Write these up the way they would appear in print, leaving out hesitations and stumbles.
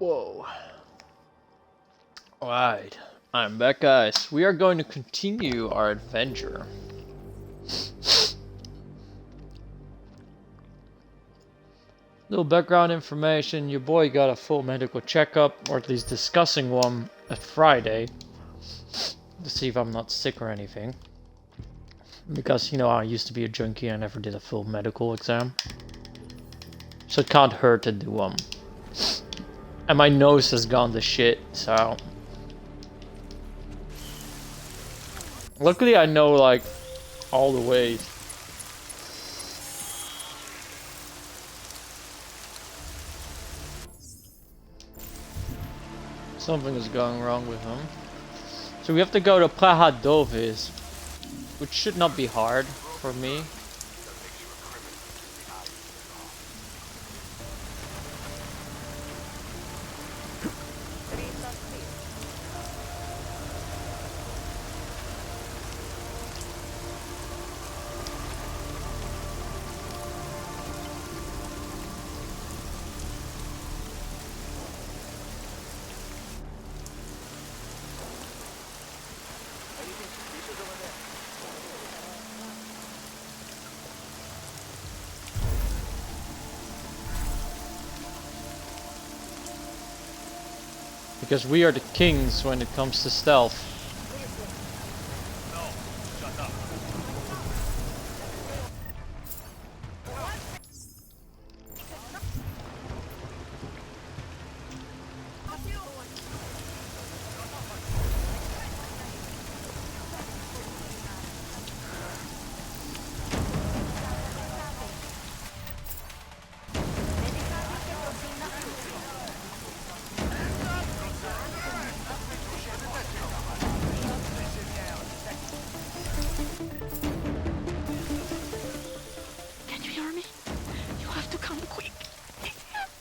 Whoa. Alright, I'm back, guys. We are going to continue our adventure. Little background information. Your boy got a full medical checkup, or at least discussing one, at Friday. To see if I'm not sick or anything. Because, you know, I used to be a junkie and I never did a full medical exam. So it can't hurt to do one. And my nose has gone to shit, so... Luckily I know, like, all the ways. Something is going wrong with him. So we have to go to Prahadovis, which should not be hard for me. Because we are the kings when it comes to stealth.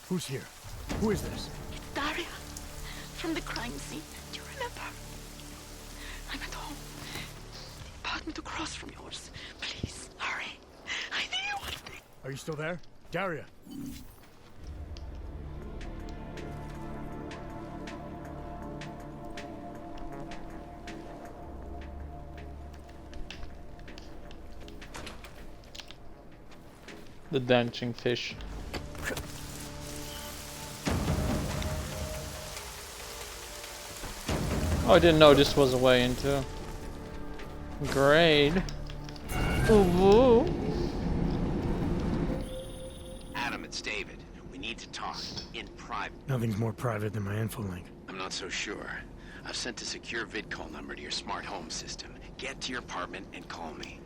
Who's here? Who is this? It's Daria, from the crime scene. Do you remember? I'm at home. The apartment across from yours. Please, hurry. I need you one thing. Are you still there? Daria! The dancing fish. Oh, I didn't know this was a way into grade. Ooh. Adam, it's David. We need to talk in private. Nothing's more private than my info link. I'm not so sure. I've sent a secure vid call number to your smart home system. Get to your apartment and call me.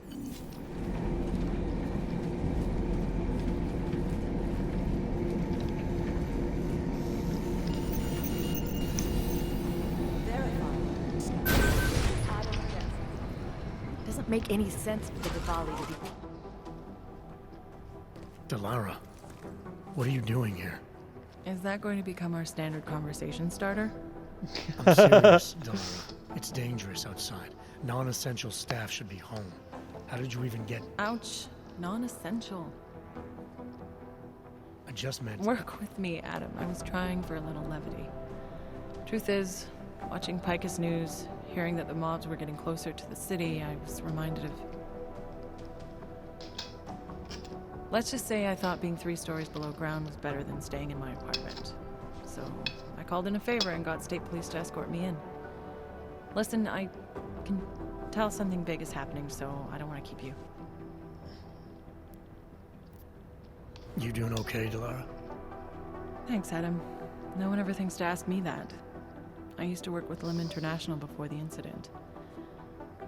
Doesn't make any sense for the Diwali to be... Delara, what are you doing here? Is that going to become our standard conversation starter? I'm serious, Delara. It's dangerous outside. Non-essential staff should be home. How did you even get... Ouch. Non-essential. I just meant... Work with me, Adam. I was trying for a little levity. Truth is, watching Picus News, hearing that the mobs were getting closer to the city, I was reminded of... Let's just say I thought being 3 stories below ground was better than staying in my apartment. So I called in a favor and got state police to escort me in. Listen, I can tell something big is happening, so I don't want to keep you. You doing okay, Delara? Thanks, Adam. No one ever thinks to ask me that. I used to work with Lim International before the incident.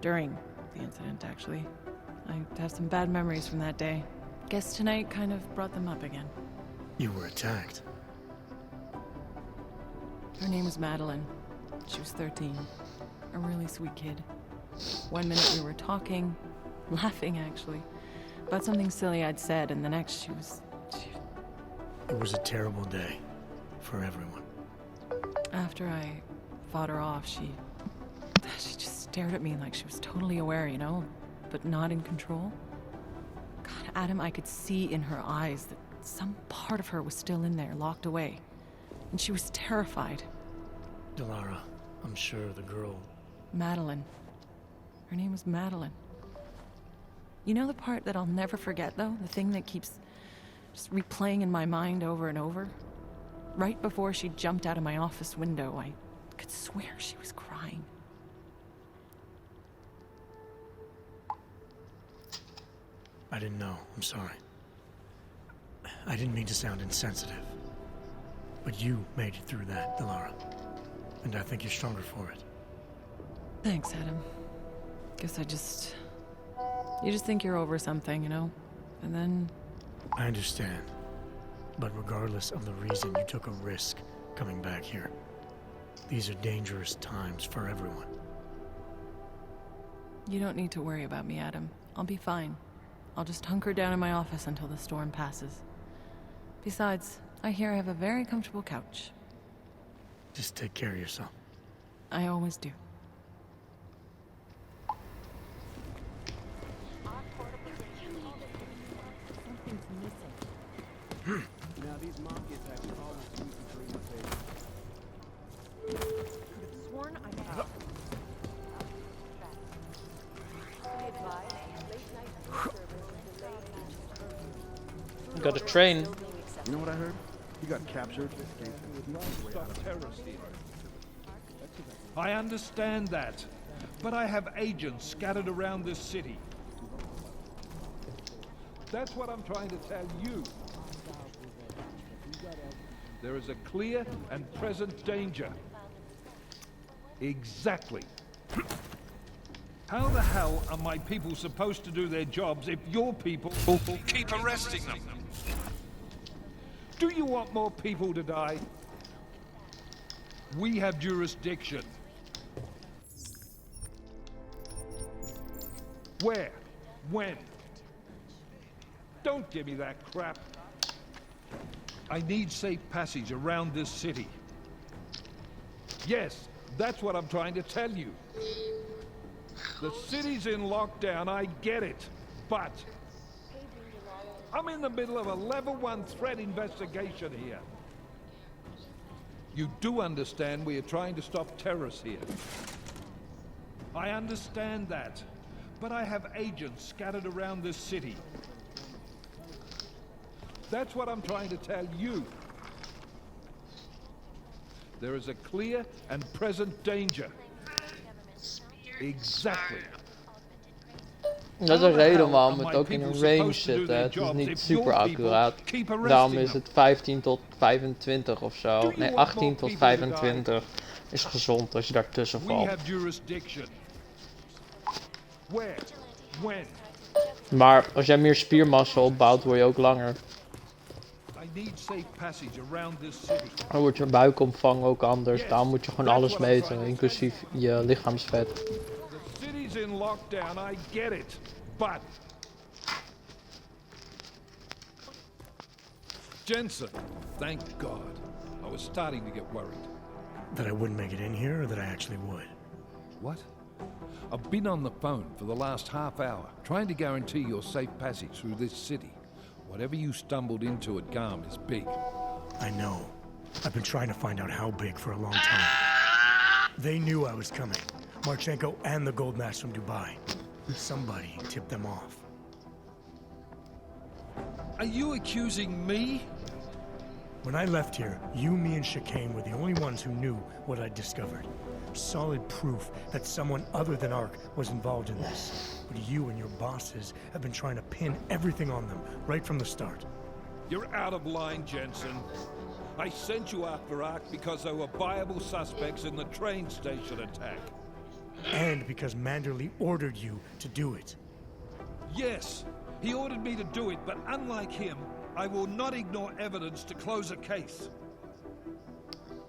During the incident, actually. I have some bad memories from that day. Guess tonight kind of brought them up again. You were attacked. Her name was Madeline. She was 13. A really sweet kid. One minute we were talking, laughing actually, about something silly I'd said, and the next she was... It was a terrible day for everyone. After I fought her off, she just stared at me like she was totally aware, you know, but not in control. Adam, I could see in her eyes that some part of her was still in there, locked away. and she was terrified. Delara, I'm sure the girl... Madeline. Her name was Madeline. You know the part that I'll never forget, though? The thing that keeps just replaying in my mind over and over? Right before she jumped out of my office window, I could swear she was crying. I didn't know. I'm sorry. I didn't mean to sound insensitive. But you made it through that, Delara. And I think you're stronger for it. Thanks, Adam. Guess you just think you're over something, you know? And then... I understand. But regardless of the reason, you took a risk coming back here. These are dangerous times for everyone. You don't need to worry about me, Adam. I'll be fine. I'll just hunker down in my office until the storm passes. Besides, I hear I have a very comfortable couch. Just take care of yourself. I always do. Now these markets have always used to bring the favor. Sworn I have. Be advised, late night food service delayed. Got a train. You know what I heard? He got captured. I understand that, but I have agents scattered around this city. That's what I'm trying to tell you. There is a clear and present danger. Exactly. How the hell are my people supposed to do their jobs if your people keep arresting them? Do you want more people to die? We have jurisdiction. Where? When? Don't give me that crap. I need safe passage around this city. Yes, that's what I'm trying to tell you. The city's in lockdown, I get it. But I'm in the middle of a level 1 threat investigation here. You do understand we are trying to stop terrorists here. I understand that, but I have agents scattered around this city. That's what I'm trying to tell you. There is a clear and present danger. Exactly. Dat is een reden waarom het ook in een range zit. Hè. Het is niet super accuraat. Daarom is het 15 tot 25 of zo. Nee, 18 tot 25 is gezond als je daartussen valt. Maar als jij meer spiermassa opbouwt, word je ook langer. Dan wordt je buikomvang ook anders. Daarom moet je gewoon alles meten, inclusief je lichaamsvet. In lockdown, I get it, but Jensen, thank God. I was starting to get worried. That I wouldn't make it in here, or that I actually would? What? I've been on the phone for the last half hour, trying to guarantee your safe passage through this city. Whatever you stumbled into at GARM is big. I know. I've been trying to find out how big for a long time. They knew I was coming. Marchenko and the gold mask from Dubai. Somebody tipped them off. Are you accusing me? When I left here, you, me, and Chicane were the only ones who knew what I'd discovered. Solid proof that someone other than Ark was involved in this. But you and your bosses have been trying to pin everything on them, right from the start. You're out of line, Jensen. I sent you after Ark because there were viable suspects in the train station attack. And because Manderley ordered you to do it. Yes, he ordered me to do it, but unlike him, I will not ignore evidence to close a case.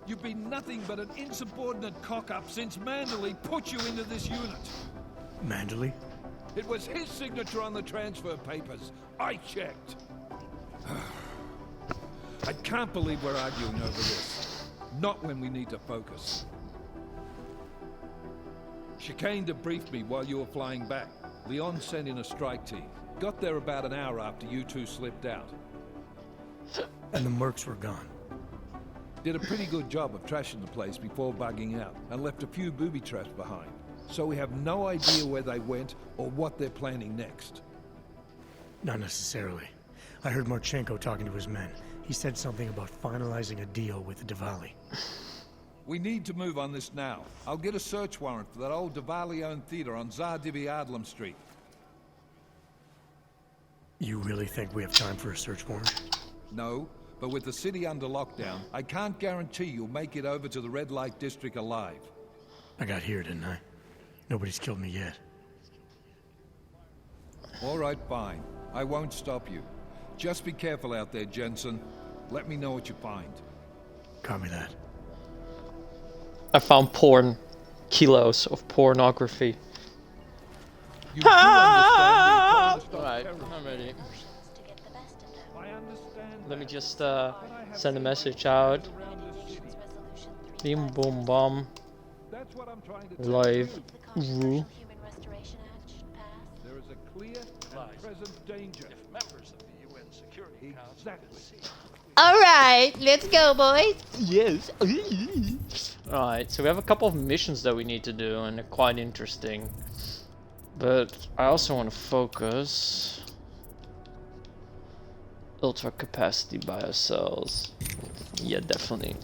You've been nothing but an insubordinate cock-up since Manderley put you into this unit. Manderley? It was his signature on the transfer papers. I checked. I can't believe we're arguing over this. Not when we need to focus. Chicane debriefed me while you were flying back. Leon sent in a strike team. Got there about an hour after you two slipped out. And the mercs were gone. Did a pretty good job of trashing the place before bugging out, and left a few booby traps behind. So we have no idea where they went or what they're planning next. Not necessarily. I heard Marchenko talking to his men. He said something about finalizing a deal with the Diwali. We need to move on this now. I'll get a search warrant for that old Diwali-owned theater on Zardivi Adlam Street. You really think we have time for a search warrant? No, but with the city under lockdown, I can't guarantee you'll make it over to the red light district alive. I got here, didn't I? Nobody's killed me yet. All right, fine. I won't stop you. Just be careful out there, Jensen. Let me know what you find. Copy that. I found porn. Kilos of pornography. You do understand me. Alright, I'm ready. I understand. Let me just send a message out. Bim boom bum. That's what I'm trying to Live. Ooh. Human Restoration Act should pass. There is a clear and present danger. If members of the UN Security Council Exactly. Alright, let's go, boys. Yes. Alright, so we have a couple of missions that we need to do, and they're quite interesting. But I also want to focus. Ultra capacity biocells. Yeah, definitely.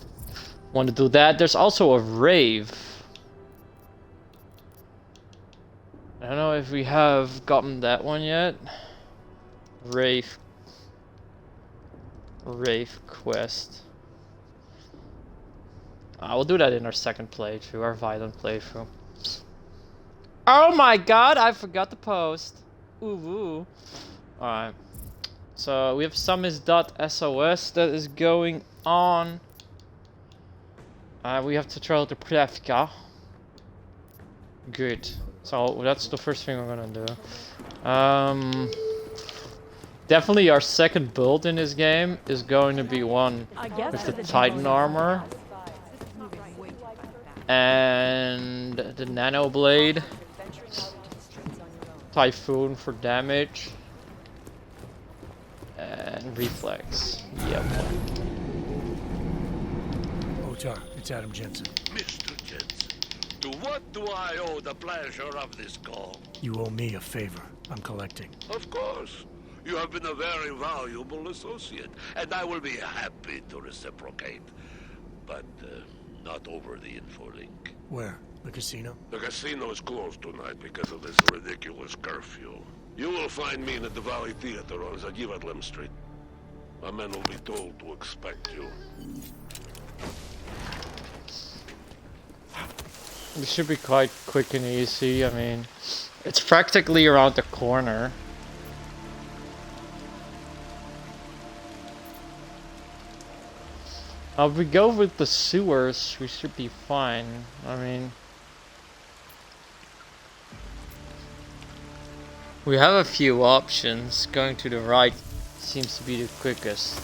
Want to do that. There's also a rave. I don't know if we have gotten that one yet. Rave quest. We'll do that in our second playthrough, our violent playthrough. Oh my god, I forgot to post. Ooh woo. Alright. So we have summons.sos that is going on. We have to travel to Prevka. Good. So that's the first thing we're gonna do. Definitely our second build in this game is going to be one with the Titan armor and the Nano Blade, Typhoon for damage, and Reflex. Yep. Otar, it's Adam Jensen. Mr. Jensen, to what do I owe the pleasure of this call? You owe me a favor. I'm collecting. Of course. You have been a very valuable associate, and I will be happy to reciprocate. But not over the infolink. Where? The casino? The casino is closed tonight because of this ridiculous curfew. You will find me in the Diwali Theater on Zagivatlim Street. My men will be told to expect you. It should be quite quick and easy. I mean, it's practically around the corner. If we go with the sewers, we should be fine. I mean, we have a few options. Going to the right seems to be the quickest.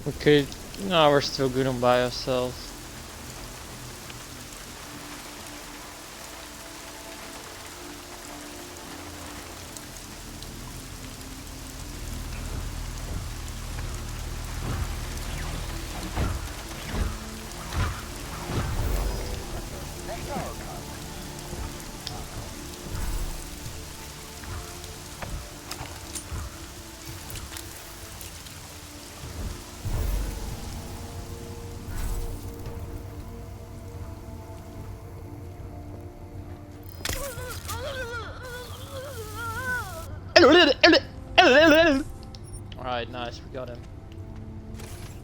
Okay, no, we're still good on biocells. Alright, nice, we got him.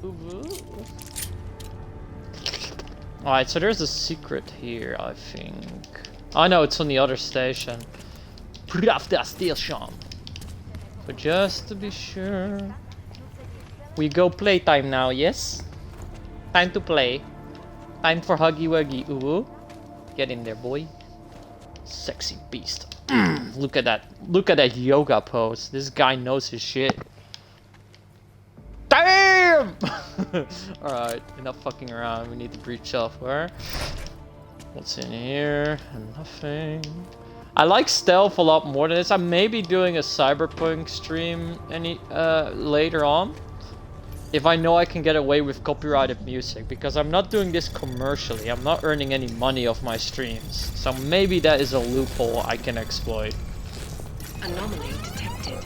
Ooh. Alright, so there's a secret here, I think. I know it's on the other station. Pravda station. But just to be sure. We go playtime now, yes? Time to play. Time for Huggy Wuggy. Ooh. Get in there, boy. Sexy beast. Look at that. Look at that yoga pose. This guy knows his shit. Damn! Alright, enough fucking around. We need to breach software. What's in here? Nothing. I like stealth a lot more than this. I may be doing a cyberpunk stream later on. If I know I can get away with copyrighted music, because I'm not doing this commercially. I'm not earning any money off my streams. So maybe that is a loophole I can exploit. Anomaly detected.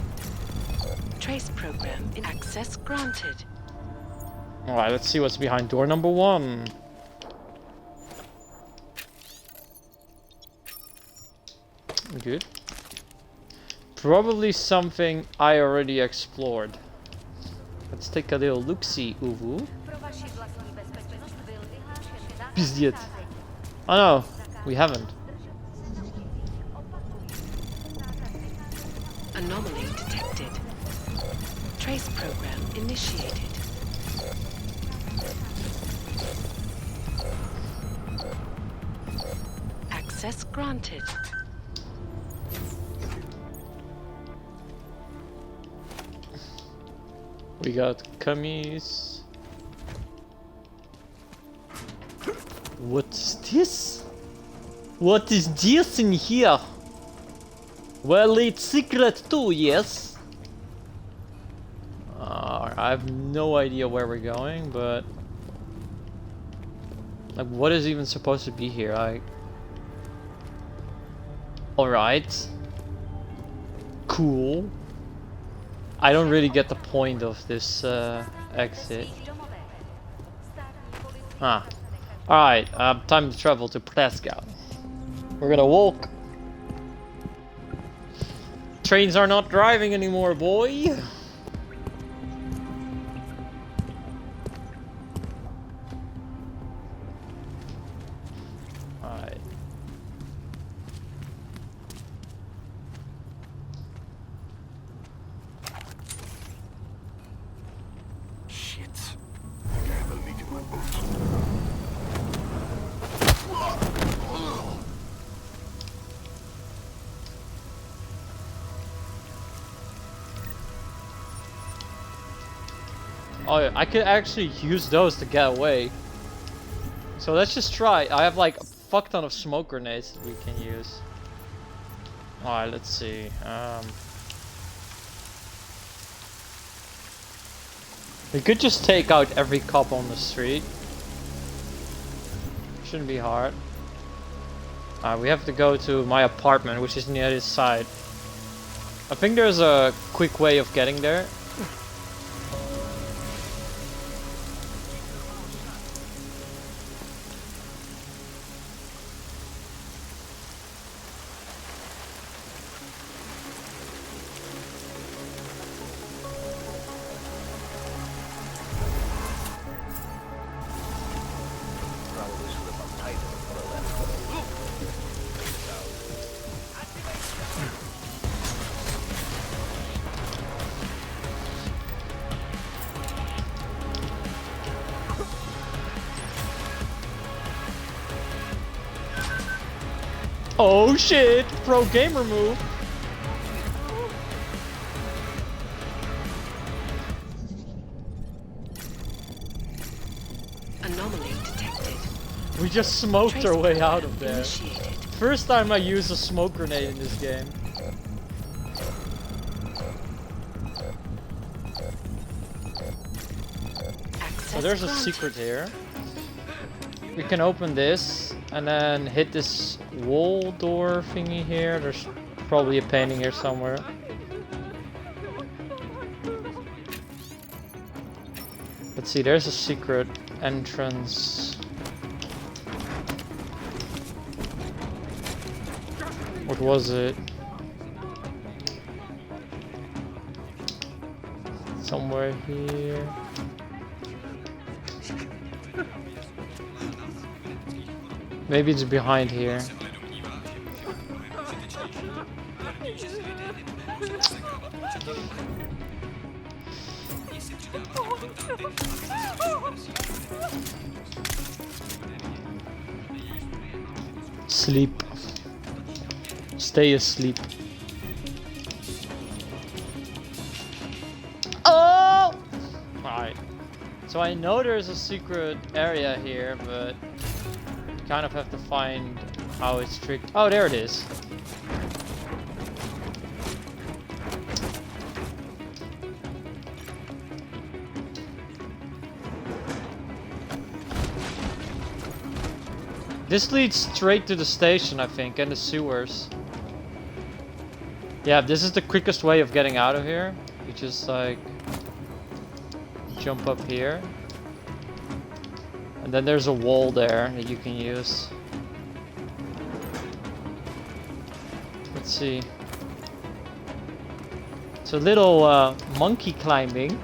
Trace program in access granted. Alright, let's see what's behind door number 1. Good. Probably something I already explored. Let's take a little look-see, uwu. Pizdiet. Oh no, we haven't. Anomaly detected. Trace program initiated. Access granted. We got cummies. What's this? What is this in here? Well, it's secret too, yes? I have no idea where we're going, but... like, what is even supposed to be here? Alright. Cool. I don't really get the point of this exit. Ah. Alright, time to travel to Prescott. We're gonna walk. Trains are not driving anymore, boy. Alright. Shit. I think I have a leak in my boots. Oh, I could actually use those to get away. So let's just try. I have like a fuck ton of smoke grenades that we can use. Alright, let's see. We could just take out every cop on the street. Shouldn't be hard. We have to go to my apartment, which is near this side. I think there's a quick way of getting there. Oh shit! Pro gamer move! Anomaly detected. We just smoked our way out of there. First time I use a smoke grenade in this game. So there's a secret here. We can open this and then hit this wall door thingy here. There's probably a painting here somewhere. Let's see, there's a secret entrance. What was it? Somewhere here. Maybe it's behind here. Sleep. Stay asleep. Oh! Alright. So I know there's a secret area here, but you kind of have to find how it's tricked. Oh, there it is. This leads straight to the station, I think, and the sewers. Yeah, this is the quickest way of getting out of here. You just like jump up here. And then there's a wall there that you can use. Let's see. It's a little monkey climbing.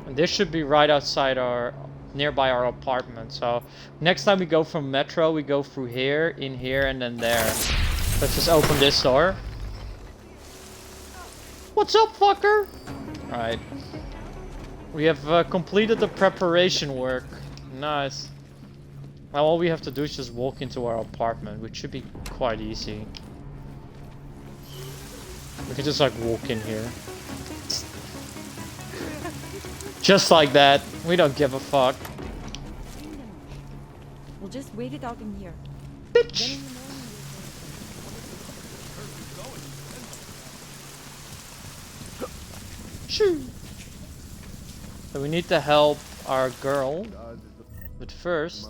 This should be right outside nearby our apartment. So next time we go from Metro, we go through here, in here, and then there. Let's just open this door. What's up, fucker? Alright. We have completed the preparation work. Nice. Now all we have to do is just walk into our apartment, which should be quite easy. We can just like walk in here. Just like that. We don't give a fuck. We'll just wait it out in here. Bitch! Shoo! So we need to help our girl. But first,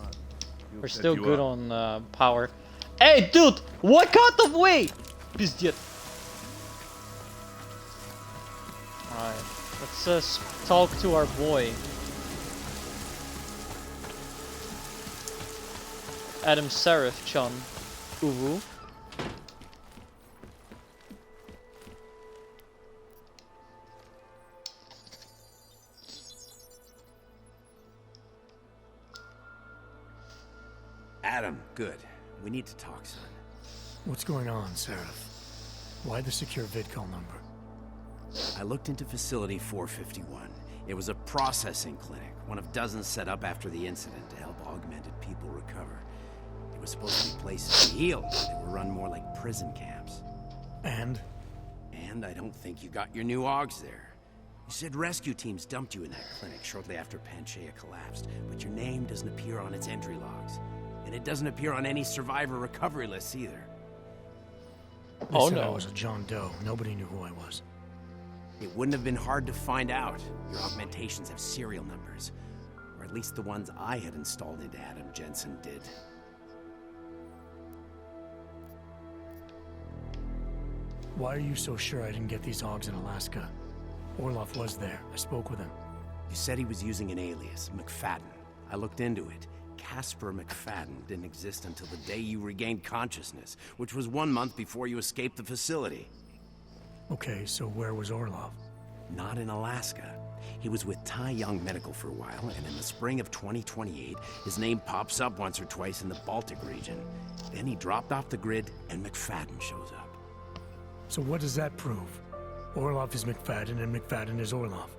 we're still good on power. Hey, dude! What kind of way? Пиздец. Alright. Let's talk to our boy. Adam Seraph-chan. Uwu. Adam, good. We need to talk, son. What's going on, Seraph? Why the secure vidcall number? I looked into Facility 451. It was a processing clinic, one of dozens set up after the incident to help augmented people recover. It was supposed to be places to heal, but they were run more like prison camps. And? And I don't think you got your new AUGs there. You said rescue teams dumped you in that clinic shortly after Panchaea collapsed, but your name doesn't appear on its entry logs. And it doesn't appear on any survivor recovery lists either. They said I was a John Doe. Nobody knew who I was. It wouldn't have been hard to find out. Your augmentations have serial numbers. Or at least the ones I had installed into Adam Jensen did. Why are you so sure I didn't get these AUGs in Alaska? Orloff was there. I spoke with him. You said he was using an alias, McFadden. I looked into it. Casper McFadden didn't exist until the day you regained consciousness, which was 1 month before you escaped the facility. Okay, so where was Orloff? Not in Alaska. He was with Tai Young Medical for a while, and in the spring of 2028, his name pops up once or twice in the Baltic region. Then he dropped off the grid, and McFadden shows up. So what does that prove? Orloff is McFadden, and McFadden is Orloff.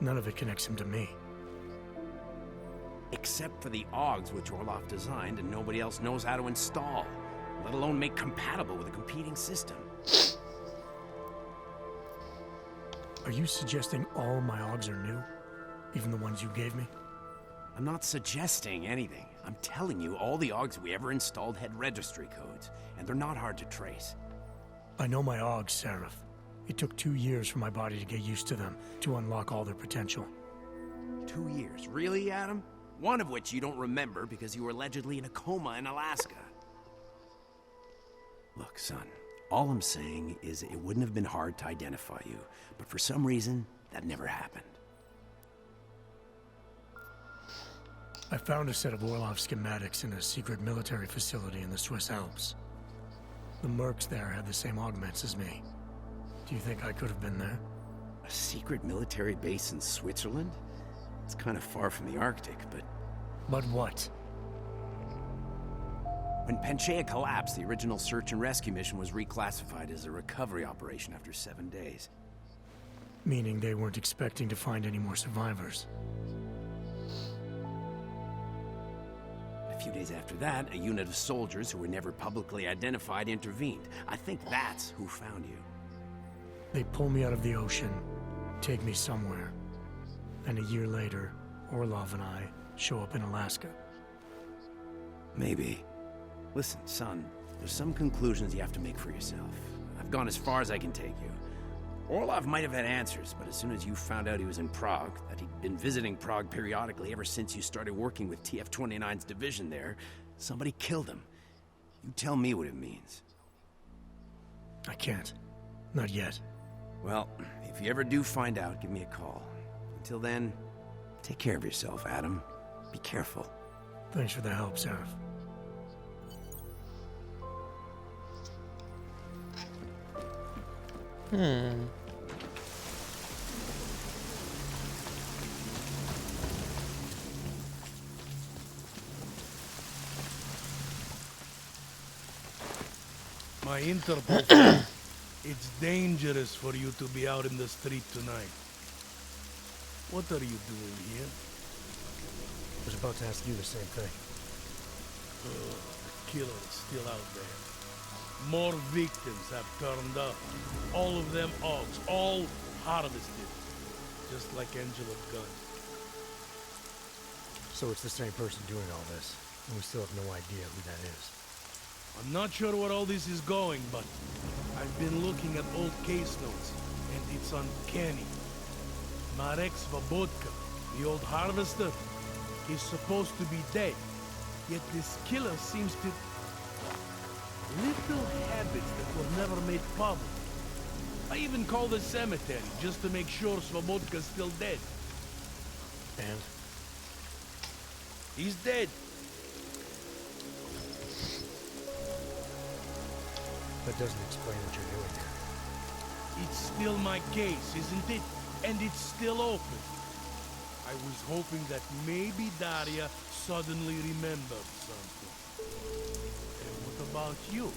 None of it connects him to me. Except for the AUGs which Orloff designed and nobody else knows how to install, let alone make compatible with a competing system. Are you suggesting all my AUGs are new? Even the ones you gave me? I'm not suggesting anything. I'm telling you, all the AUGs we ever installed had registry codes, and they're not hard to trace. I know my AUGs, Seraph. It took 2 years for my body to get used to them, to unlock all their potential. 2 years? Really, Adam? One of which you don't remember because you were allegedly in a coma in Alaska. Look, son, all I'm saying is it wouldn't have been hard to identify you, but for some reason, that never happened. I found a set of Orloff schematics in a secret military facility in the Swiss Alps. The mercs there had the same augments as me. Do you think I could have been there? A secret military base in Switzerland? It's kind of far from the Arctic, but... But what? When Panchaea collapsed, the original search and rescue mission was reclassified as a recovery operation after 7 days. Meaning they weren't expecting to find any more survivors. A few days after that, a unit of soldiers who were never publicly identified intervened. I think that's who found you. They pull me out of the ocean, take me somewhere. And a year later, Orlov and I show up in Alaska. Maybe. Listen, son, there's some conclusions you have to make for yourself. I've gone as far as I can take you. Orlov might have had answers, but as soon as you found out he was in Prague, that he'd been visiting Prague periodically ever since you started working with TF-29's division there, somebody killed him. You tell me what it means. I can't. Not yet. Well, if you ever do find out, give me a call. Until then, take care of yourself, Adam. Be careful. Thanks for the help, Seraph. My Interpol friend, it's dangerous for you to be out in the street tonight. What are you doing here? I was about to ask you the same thing. The killer is still out there. More victims have turned up. All of them Augs, all harvested. Just like Angela's gun. So it's the same person doing all this, and we still have no idea who that is. I'm not sure where all this is going, but I've been looking at old case notes, and it's uncanny. Marek Svobotka, the old harvester, is supposed to be dead. Yet this killer seems to... little habits that were never made public. I even called the cemetery just to make sure Svobodka's still dead. And? He's dead. That doesn't explain what you're doing here. It's still my case, isn't it? And it's still open. I was hoping that maybe Daria suddenly remembered something. And what about you?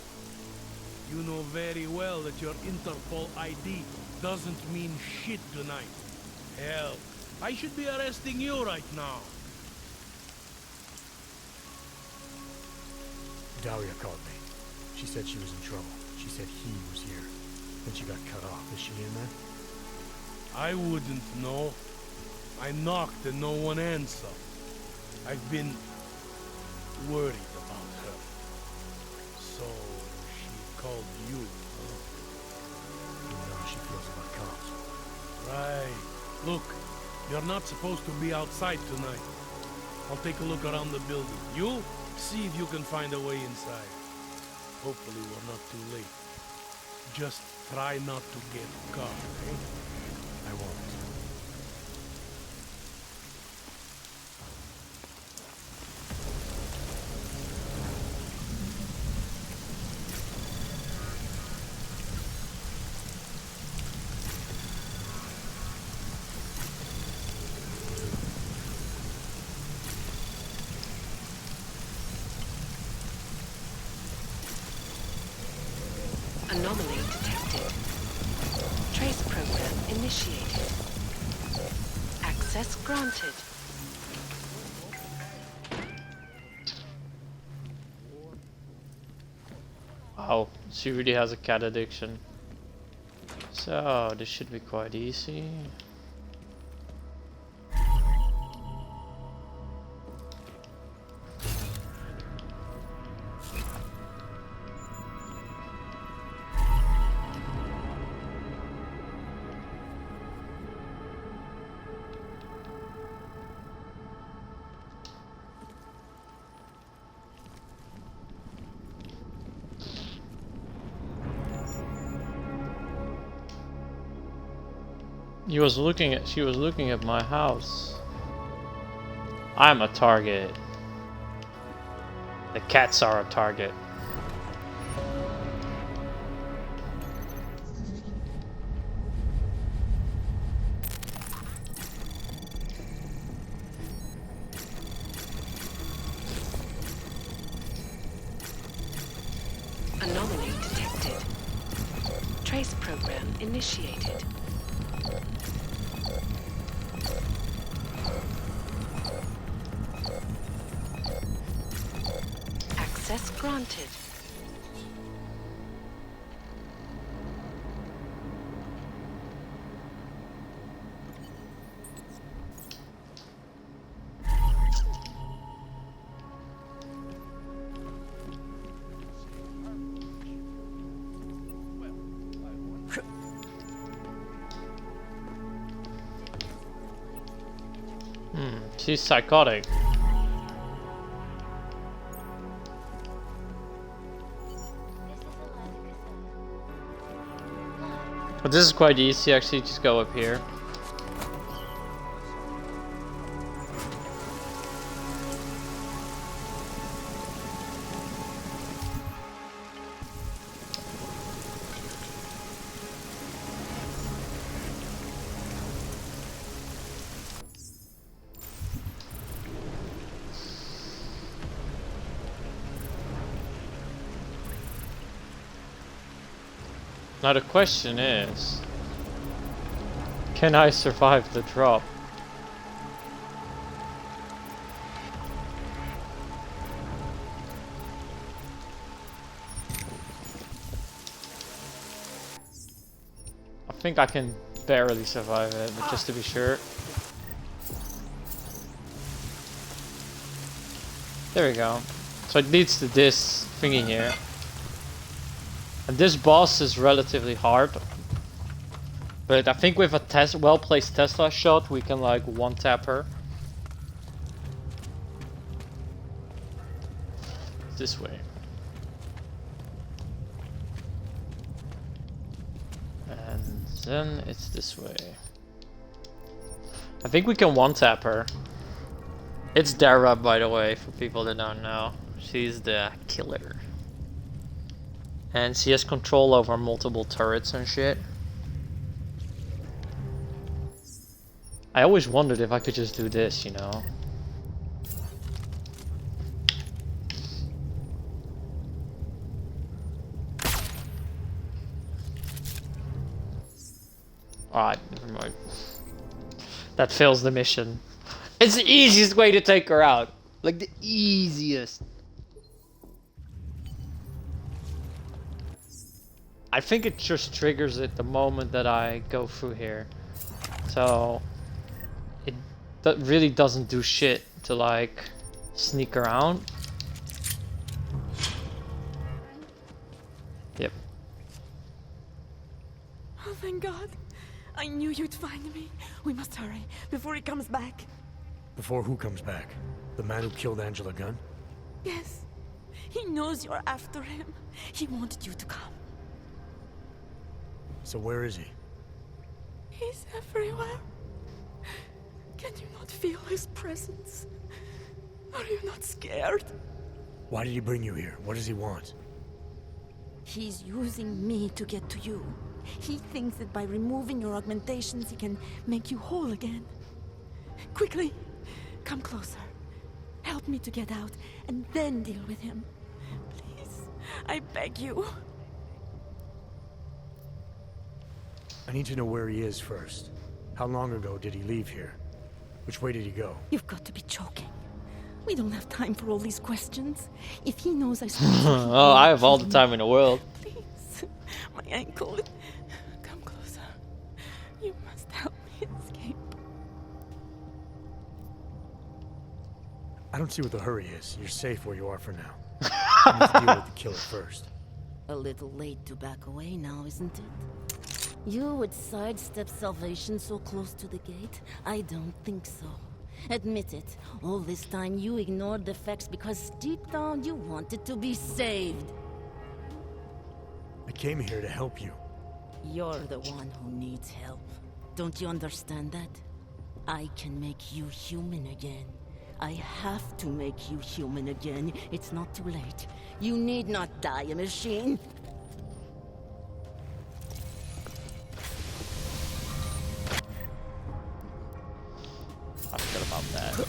You know very well that your Interpol ID doesn't mean shit tonight. Hell, I should be arresting you right now. Daria called me. She said she was in trouble. She said he was here. Then she got cut off. Is she in there? I wouldn't know. I knocked and no one answered. I've been worried about her. So she called you, huh? You know how she feels about cops. Right. Look, you're not supposed to be outside tonight. I'll take a look around the building. You, see if you can find a way inside. Hopefully we're not too late. Just try not to get caught, eh? I won't. Anomaly detected. Trace program initiated. Access granted. Wow, she really has a cat addiction. So, this should be quite easy. She was looking at my house. I'm a target. The cats are a target. Anomaly detected. Trace program initiated. Access granted. She's psychotic. But this is quite easy actually, just go up here. Now the question is, can I survive the drop? I think I can barely survive it, but just to be sure. There we go. So it leads to this thingy here. And this boss is relatively hard. But I think with a well-placed Tesla shot, we can like one-tap her. This way. And then it's this way. I think we can one-tap her. It's Dara, by the way, for people that don't know. She's the killer. And she has control over multiple turrets and shit. I always wondered if I could just do this, you know. Alright, never mind. That fails the mission. It's the easiest way to take her out. Like the easiest. I think it just triggers it the moment that I go through here. So it really doesn't do shit to like sneak around. Yep. Oh, thank God. I knew you'd find me. We must hurry before he comes back. Before who comes back? The man who killed Angela Gunn? Yes. He knows you're after him. He wanted you to come. So where is he? He's everywhere. Can you not feel his presence? Are you not scared? Why did he bring you here? What does he want? He's using me to get to you. He thinks that by removing your augmentations, he can make you whole again. Quickly, come closer. Help me to get out, and then deal with him. Please, I beg you. I need to know where he is first. How long ago did he leave here? Which way did he go? You've got to be joking. We don't have time for all these questions. If he knows I spoke to him, Oh, I have all the time in the world. Please, my ankle. Come closer. You must help me escape. I don't see what the hurry is. You're safe where you are for now. You need to deal with the killer first. A little late to back away now, isn't it? You would sidestep salvation so close to the gate? I don't think so. Admit it, all this time you ignored the facts because deep down you wanted to be saved. I came here to help you. You're the one who needs help. Don't you understand that? I can make you human again. I have to make you human again. It's not too late. You need not die a machine. I forgot about that.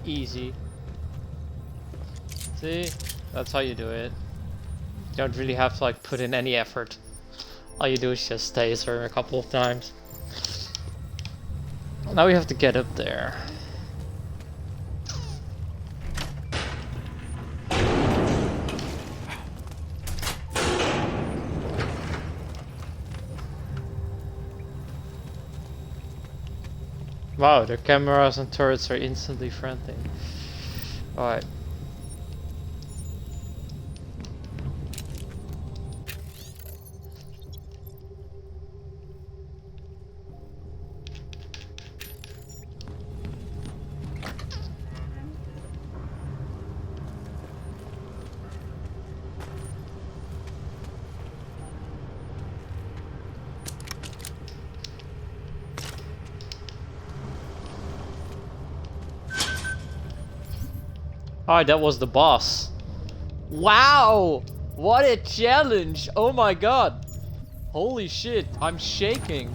Easy. See? That's how you do it. You don't really have to like put in any effort. All you do is just taser a couple of times. Now we have to get up there. Wow, the cameras and turrets are instantly friendly. Alright. Alright, that was the boss. Wow! What a challenge! Oh my god! Holy shit, I'm shaking.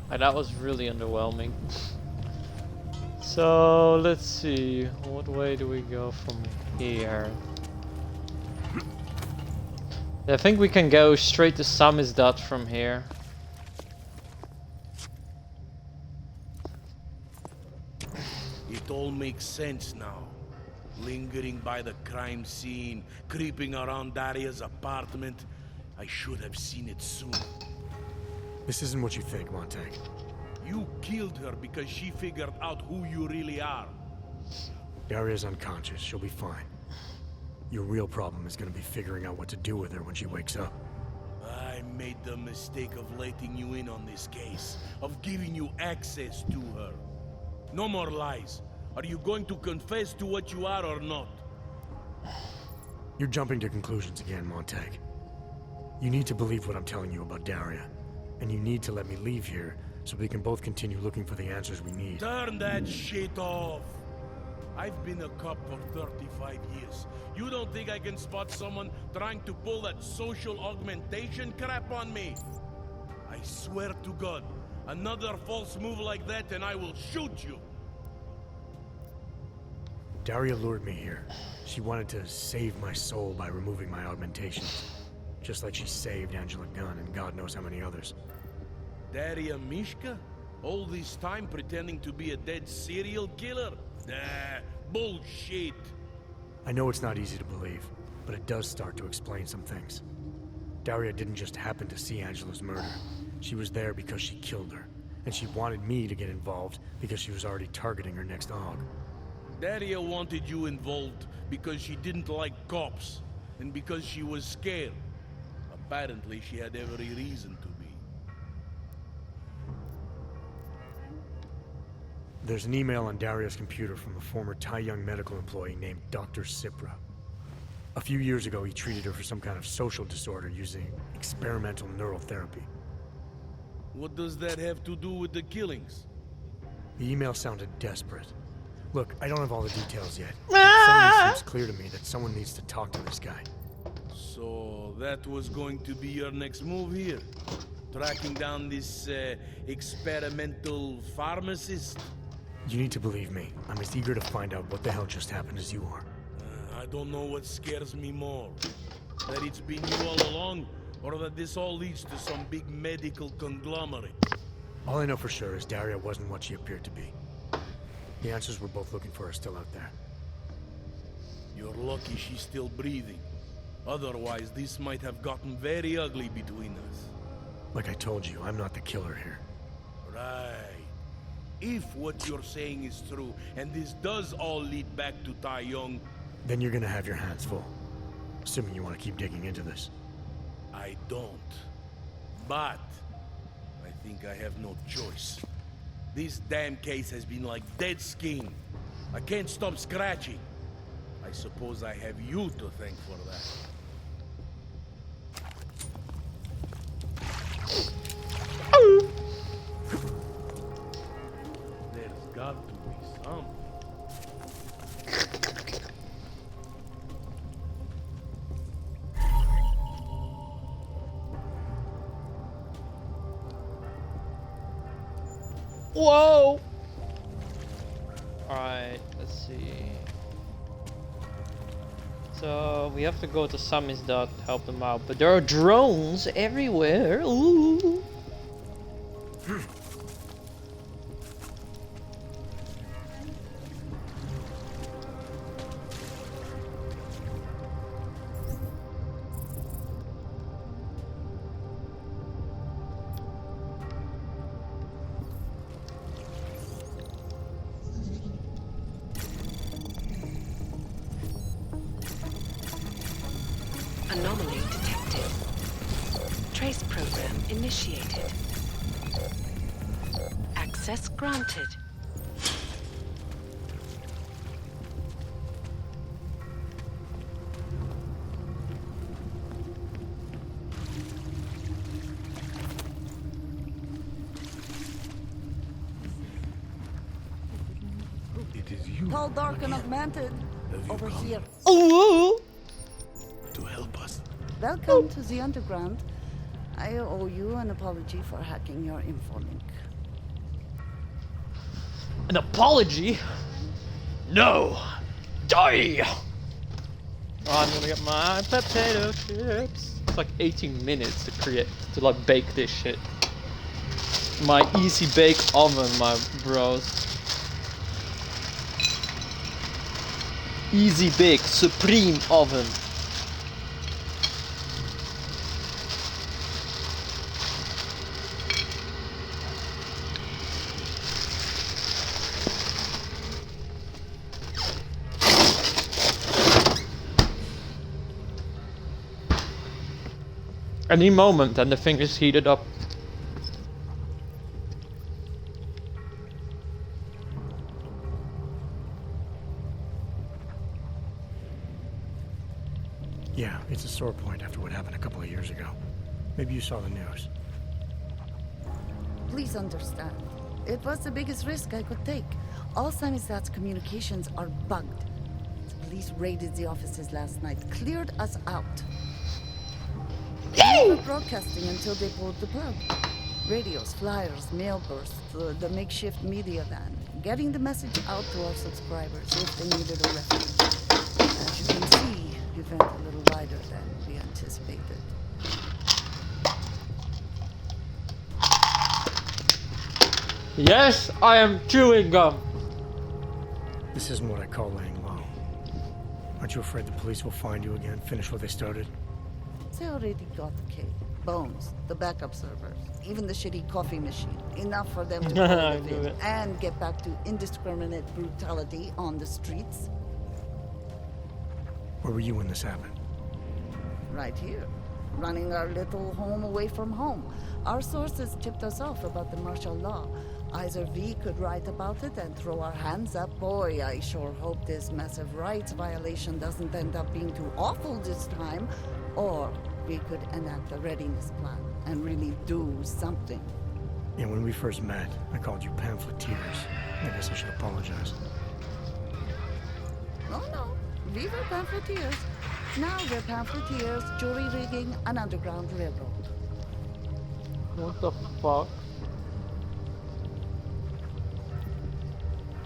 That was really underwhelming. So, let's see. What way do we go from here? I think we can go straight to Samizdat from here. It all makes sense now. Lingering by the crime scene, creeping around Daria's apartment. I should have seen it sooner. This isn't what you think, Montag. You killed her because she figured out who you really are. Daria's unconscious. She'll be fine. Your real problem is gonna be figuring out what to do with her when she wakes up. I made the mistake of letting you in on this case, of giving you access to her. No more lies. Are you going to confess to what you are or not? You're jumping to conclusions again, Montag. You need to believe what I'm telling you about Daria. And you need to let me leave here so we can both continue looking for the answers we need. Turn that shit off! I've been a cop for 35 years. You don't think I can spot someone trying to pull that social augmentation crap on me? I swear to God, another false move like that and I will shoot you! Daria lured me here. She wanted to save my soul by removing my augmentations. Just like she saved Angela Gunn and God knows how many others. Daria Mishka? All this time pretending to be a dead serial killer? Nah, bullshit! I know it's not easy to believe, but it does start to explain some things. Daria didn't just happen to see Angela's murder. She was there because she killed her. And she wanted me to get involved because she was already targeting her next aug. Daria wanted you involved because she didn't like cops, and because she was scared. Apparently, she had every reason to be. There's an email on Daria's computer from a former Tai Young medical employee named Dr. Cipra. A few years ago, he treated her for some kind of social disorder using experimental neural therapy. What does that have to do with the killings? The email sounded desperate. Look, I don't have all the details yet, but it suddenly seems clear to me that someone needs to talk to this guy. So that was going to be your next move here? Tracking down this experimental pharmacist? You need to believe me. I'm as eager to find out what the hell just happened as you are. I don't know what scares me more. That it's been you all along, or that this all leads to some big medical conglomerate. All I know for sure is Daria wasn't what she appeared to be. The answers we're both looking for are still out there. You're lucky she's still breathing. Otherwise, this might have gotten very ugly between us. Like I told you, I'm not the killer here. Right. If what you're saying is true, and this does all lead back to Tai Young, then you're gonna have your hands full. Assuming you want to keep digging into this. I don't. But I think I have no choice. This damn case has been like dead skin. I can't stop scratching. I suppose I have you to thank for that. There's got to be something. Whoa! Alright, let's see. So we have to go to Samizdat to help them out, but there are drones everywhere. Ooh. Anomaly detected. Trace program initiated. Access granted. It is you. Tall, dark, and augmented. Over here. Ooh. To help us. Welcome to the underground. I owe you an apology for hacking your infolink. An apology? No! Die! Oh, I'm gonna get my potato chips. It's like 18 minutes to like bake this shit. My easy bake oven, my bros. Easy bake supreme oven. Any moment and the thing is heated up. Yeah, it's a sore point after what happened a couple of years ago. Maybe you saw the news. Please understand, it was the biggest risk I could take. All Samizdat's communications are bugged. The police raided the offices last night, cleared us out. We were broadcasting until they pulled the plug. Radios, flyers, mail bursts, the makeshift media van. Getting the message out to our subscribers if they needed a refuge. As you can see, it went a little wider than we anticipated. Yes, I am chewing gum. This isn't what I call laying low. Aren't you afraid the police will find you again, finish what they started? They already got the key. Bones, the backup servers, even the shitty coffee machine. Enough for them to pull I it knew in it. and get back to indiscriminate brutality on the streets. Where were you when this happened? Right here, running our little home away from home. Our sources tipped us off about the martial law. Either we could write about it and throw our hands up. Boy, I sure hope this massive rights violation doesn't end up being too awful this time. Or we could enact a readiness plan and really do something. Yeah, when we first met, I called you pamphleteers. I guess I should apologize. Oh no, we were pamphleteers. Now we're pamphleteers, jury rigging, an underground railroad. What the fuck?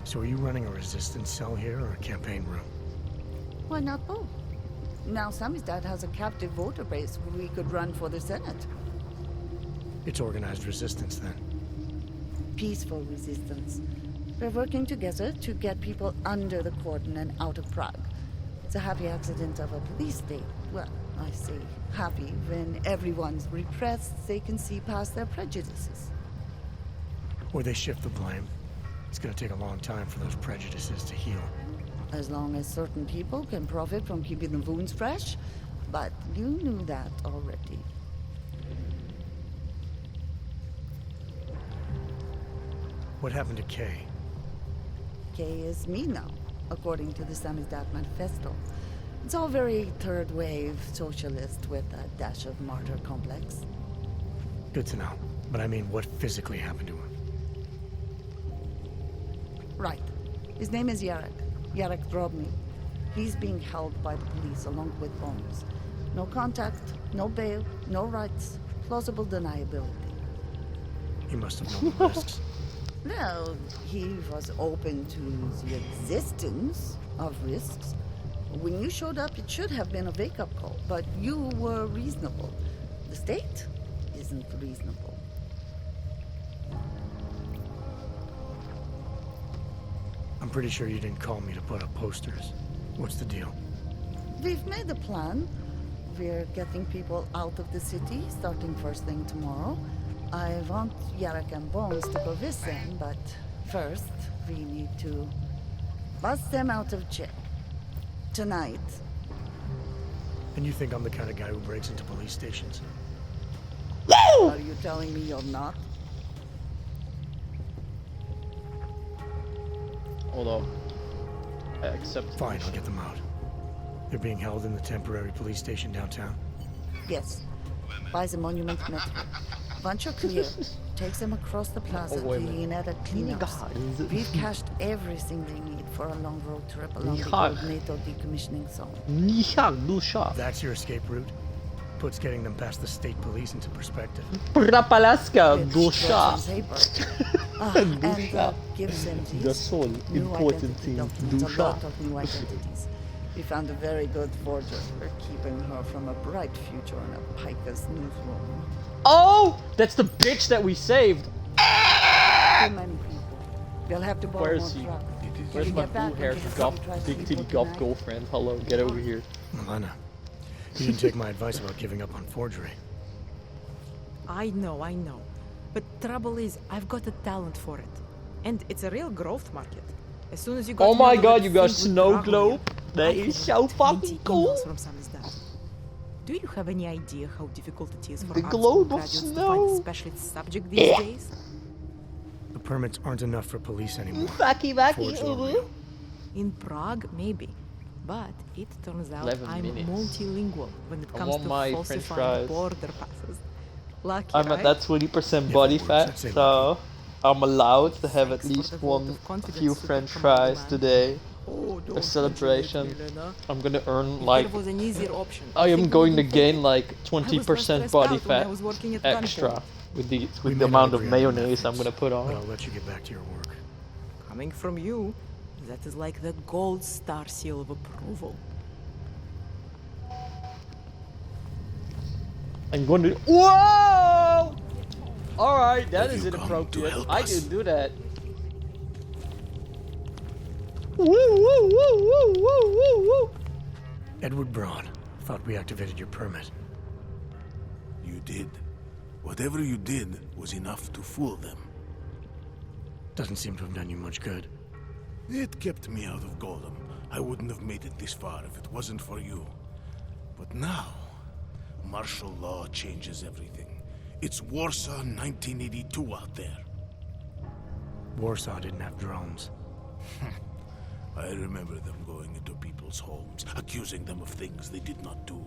So are you running a resistance cell here or a campaign room? Why not both? Now Samizdat has a captive voter base where we could run for the Senate. It's organized resistance then. Peaceful resistance. We're working together to get people under the cordon and out of Prague. It's a happy accident of a police state. Well, I say happy when everyone's repressed, they can see past their prejudices. Or they shift the blame. It's gonna take a long time for those prejudices to heal. As long as certain people can profit from keeping the wounds fresh. But you knew that already. What happened to Kay? Kay is me now, according to the Samizdat Manifesto. It's all very third wave socialist with a dash of martyr complex. Good to know. But I mean, what physically happened to him? Right. His name is Yarek. Yarek Drobny. He's being held by the police along with Bones. No contact, no bail, no rights, plausible deniability. He must have known the risks. Well, he was open to the existence of risks. When you showed up, it should have been a wake-up call, but you were reasonable. The state isn't reasonable. I'm pretty sure you didn't call me to put up posters. What's the deal? We've made a plan. We're getting people out of the city starting first thing tomorrow. I want Yarek and Bones to go with them, but first we need to bust them out of jail. Tonight. And you think I'm the kind of guy who breaks into police stations? Are you telling me you're not? Hold up. I accept. Fine, I'll get them out. They're being held in the temporary police station downtown. Yes. By the Monument Metro. Once you're clear, take them across the plaza to the Xaeta cleanups. We've cached everything they need for a long road trip along the old NATO decommissioning zone. That's your escape route? Puts getting them past the state police into perspective. Prapalaska, and gives them the sole important thing, a lot of new identities. We found a very good forger. We're keeping her from a bright future in a piker's newsroom. Oh! That's the bitch that we saved! Too many people. We'll have to borrow Where more is he? truck. Where's my blue-haired big titty golf girlfriend? Hello, get over here. Milena, you didn't take my advice about giving up on forgery. I know. But trouble is, I've got a talent for it. And it's a real growth market. As soon as you got Oh my god, you got snow globe? That is so fucking cool! From some is that. Do you have any idea how difficult it is for The art globe of graduates to snow. find a specialist subject these days? The permits aren't enough for police anymore. Wacky, Forged or real. In Prague, maybe. But it turns out 11 I'm minutes. multilingual when it comes want to my french falsifying fries. border passes. Lucky, I'm right? at that 20% body fat, so I'm allowed to have at least a few french fries today. For celebration. I'm gonna earn like If there was an easier option, I am think going to wouldn't gain think. like I was less 20% stressed body out when I fat was working at extra gunpoint. with We the may amount not of agree on the mayonnaise I'm methods, gonna put But on. I'll let you get back to your work. Coming from you, that is like the gold star seal of approval. I'm going to. Whoa! Alright, that Have is you come to inappropriate. help I us? didn't do that. Woo, woo, woo, woo, woo, woo, woo. Edward Braun. Thought we activated your permit. You did. Whatever you did was enough to fool them. Doesn't seem to have done you much good. It kept me out of Golem. I wouldn't have made it this far if it wasn't for you. But now, martial law changes everything. It's Warsaw 1982 out there. Warsaw didn't have drones. I remember them going into people's homes, accusing them of things they did not do,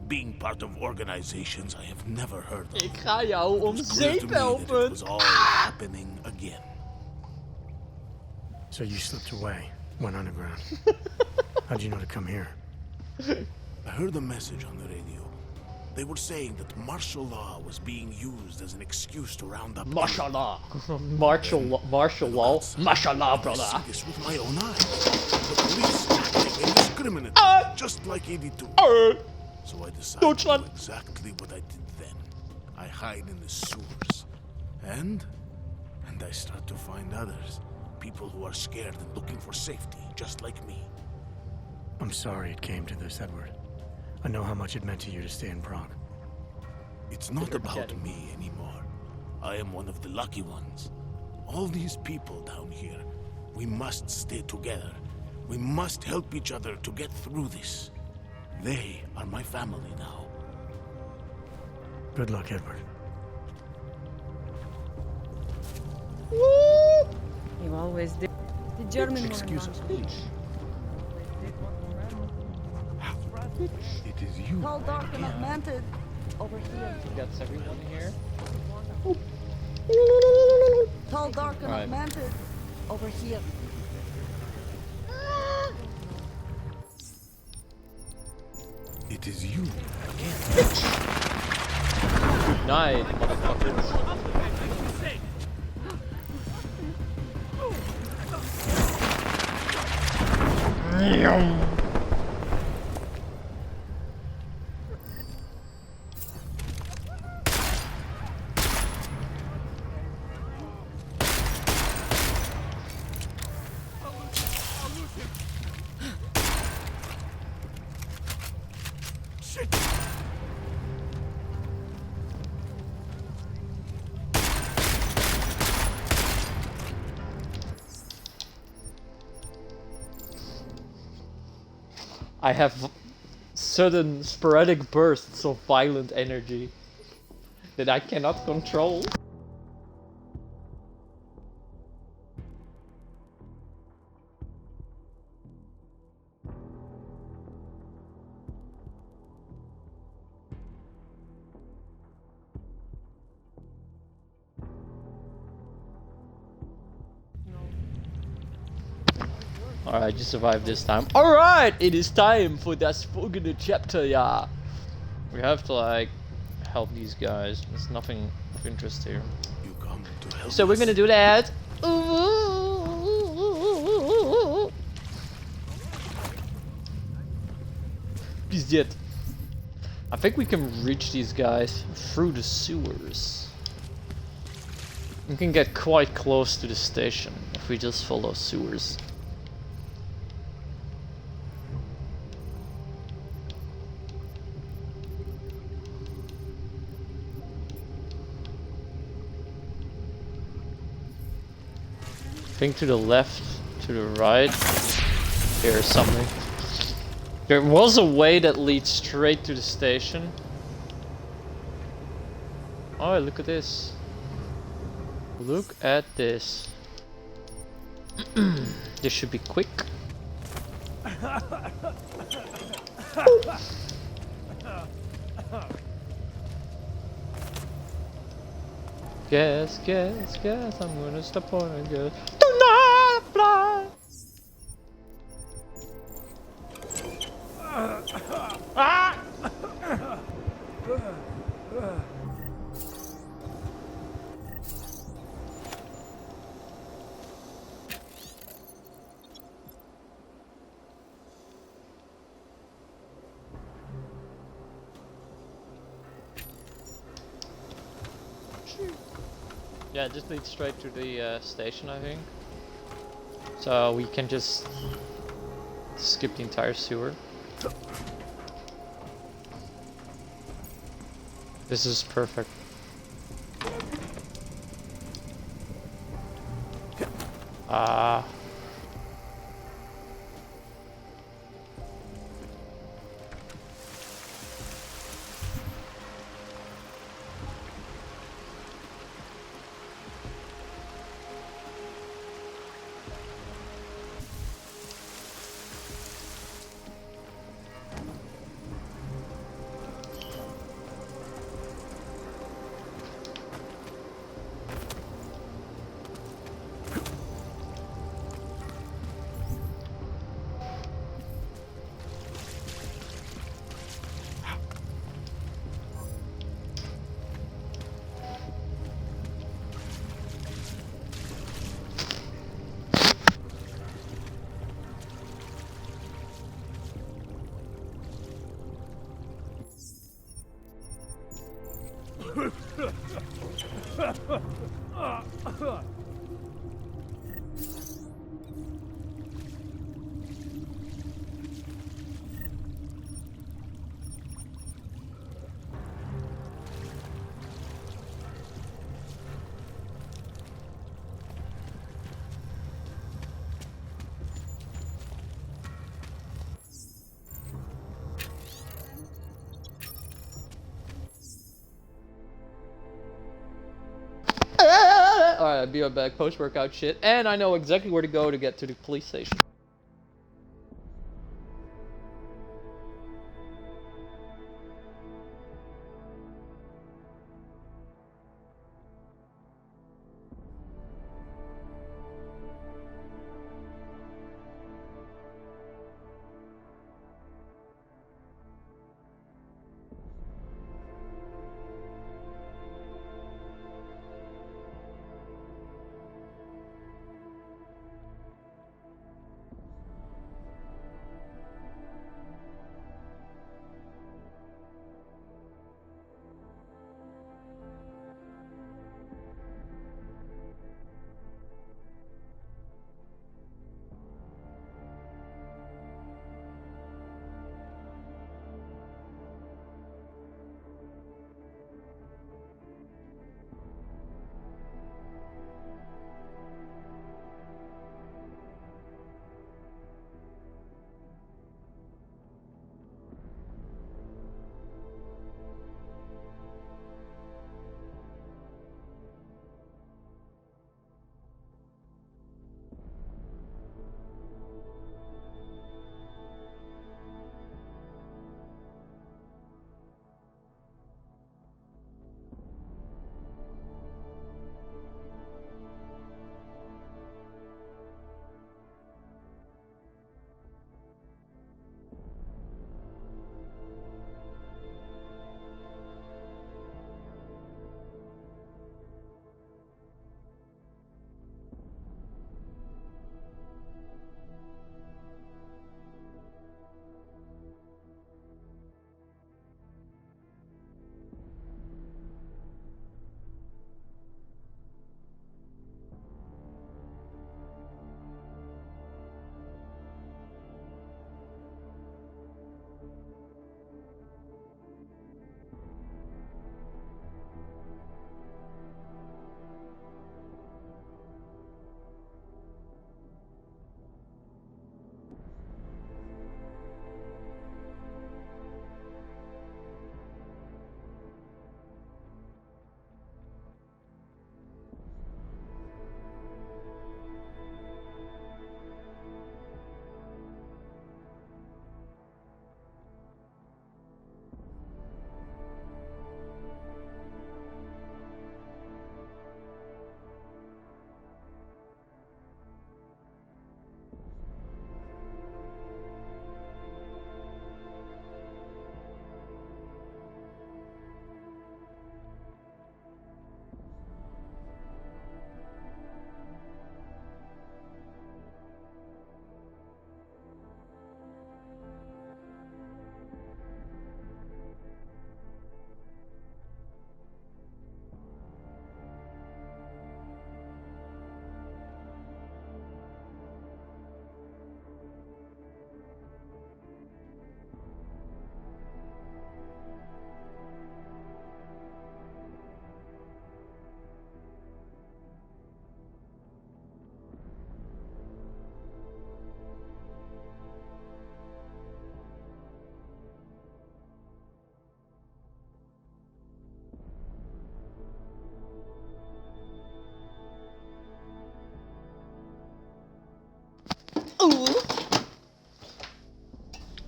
being part of organizations I have never heard of. Ik ga jou om It was clear to zeep me that helpen. it was all happening again. So you slipped away, went underground. How'd you know to come here? I heard a message on the radio. They were saying that martial law was being used as an excuse to round up. Martial law. Martial law. Martial law, brother. I see this with my own eyes. The police acting indiscriminately, just like 82. So I decided to do exactly what I did then. I hide in the sewers. And I start to find others. People who are scared and looking for safety, just like me. I'm sorry it came to this, Edward. I know how much it meant to you to stay in Prague. It's not about me anymore. I am one of the lucky ones. All these people down here, we must stay together. We must help each other to get through this. They are my family now. Good luck, Edward. You always did. The German Excuse us, please. It is you. Tall, dark, and augmented. Over here. That's everyone here. Tall, dark, and Right. augmented. Over here. It is you again. Good night, motherfuckers. I have sudden sporadic bursts of violent energy that I cannot control. Alright, you survived this time. Alright, it is time for das folgende chapter, yeah. We have to like help these guys. There's nothing of interest here. You come to help So we're gonna do that. Пиздец. I think we can reach these guys through the sewers. We can get quite close to the station if we just follow sewers. Think to the left, to the right. Here's something. There was a way that leads straight to the station. Oh, look at this. Look at this. This should be quick. Guess, I'm gonna stop on and go. Do not fly! Ah! Yeah, it just leads straight to the station, I think. So we can just skip the entire sewer. This is perfect. Ah. Alright, I'll be right back. Post-workout shit. And I know exactly where to go to get to the police station.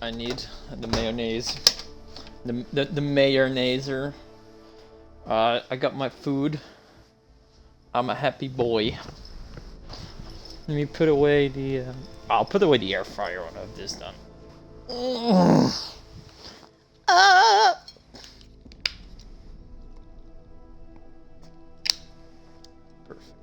I need the mayonnaise. The mayonnaise-er. I got my food. I'm a happy boy. Let me put away the. I'll put away the air fryer when I have this done. Perfect.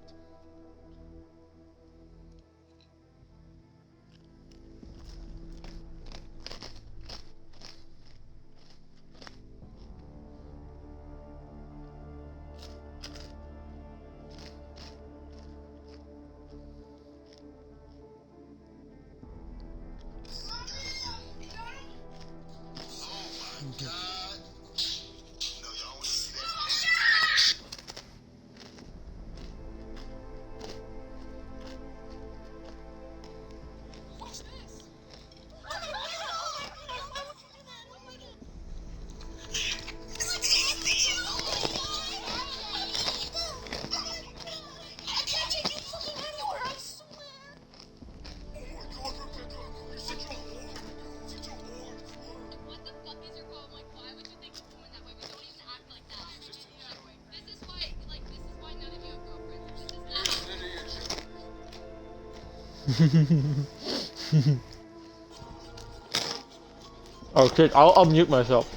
Okay, I'll mute myself.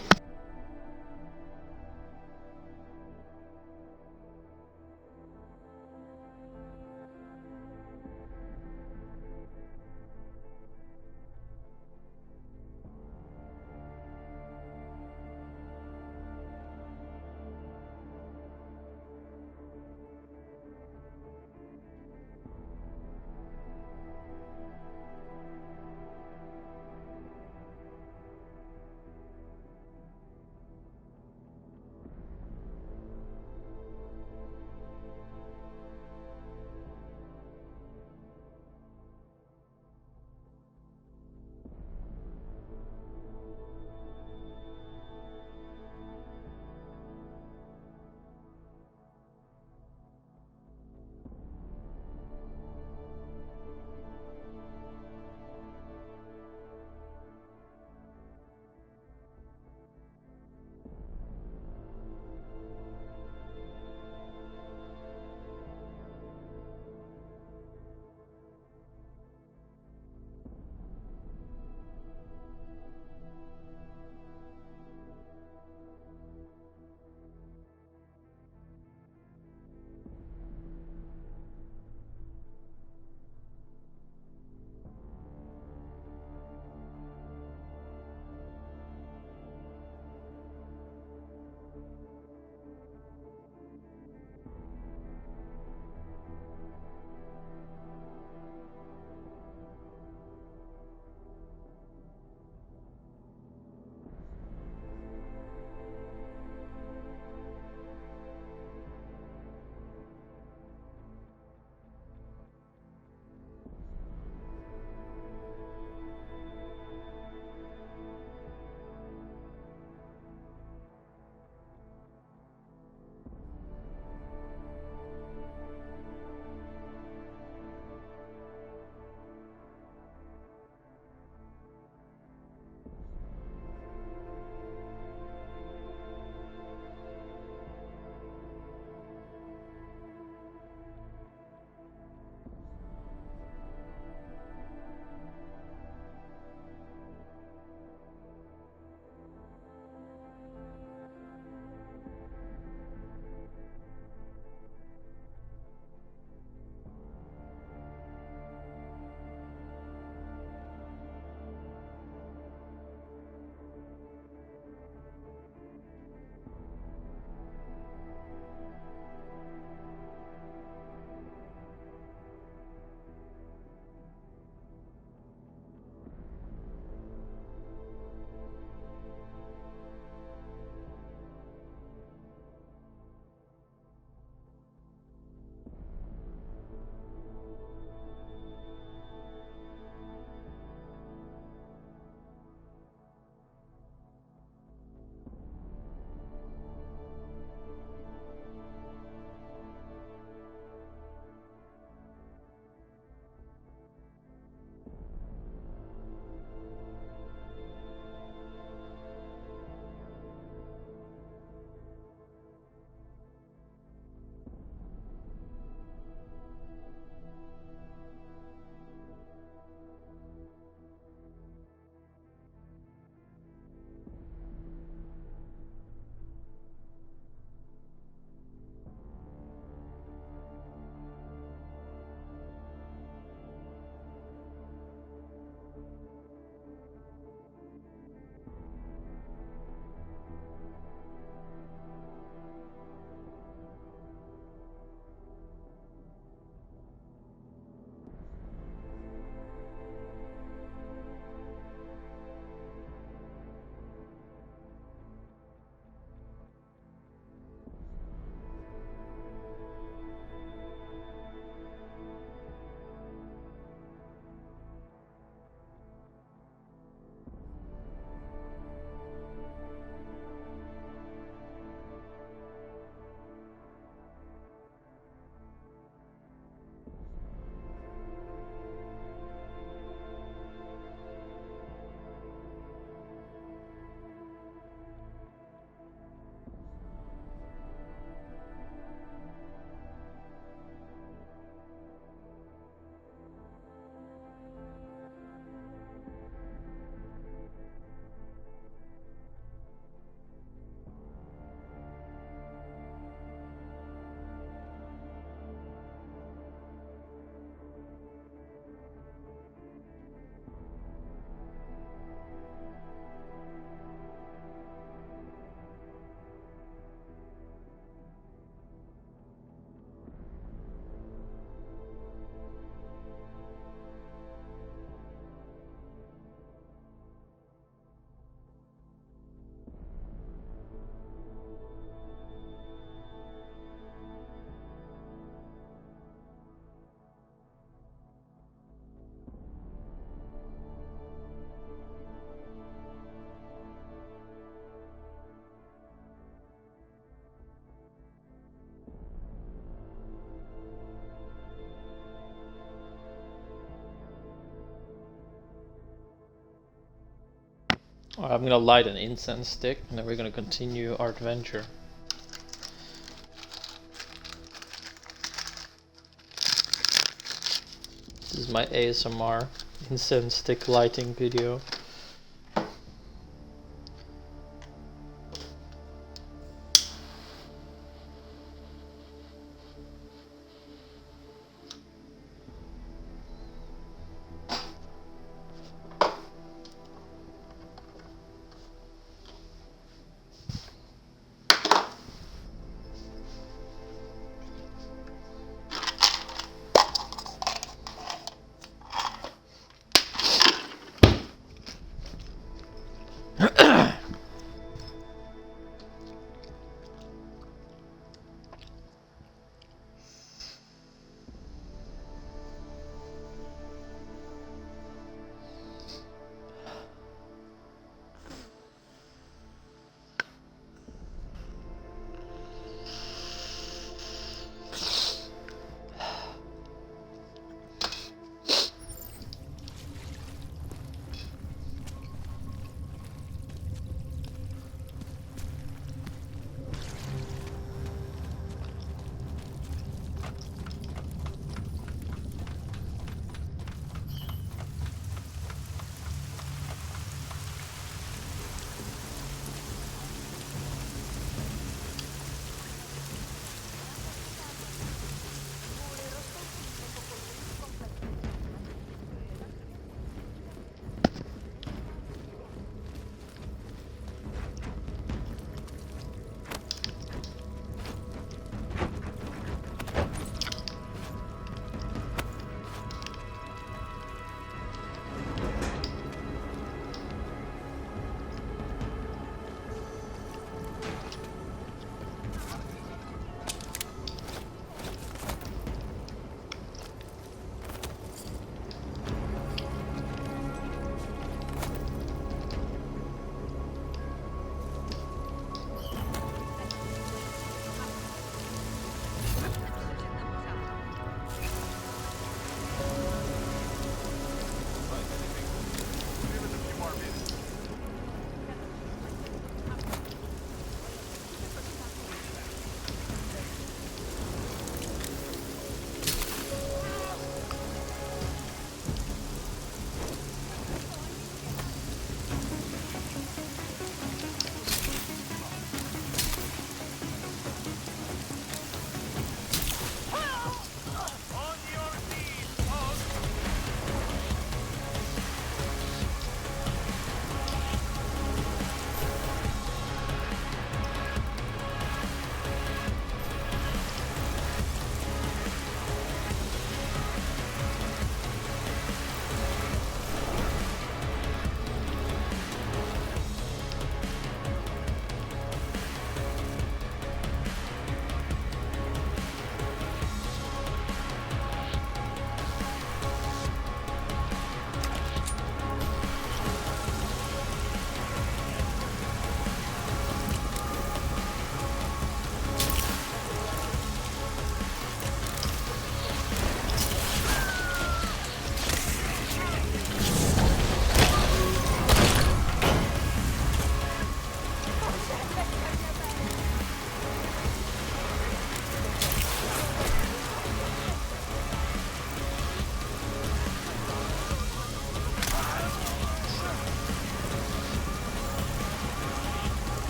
I'm gonna light an incense stick and then we're gonna continue our adventure. This is my ASMR incense stick lighting video.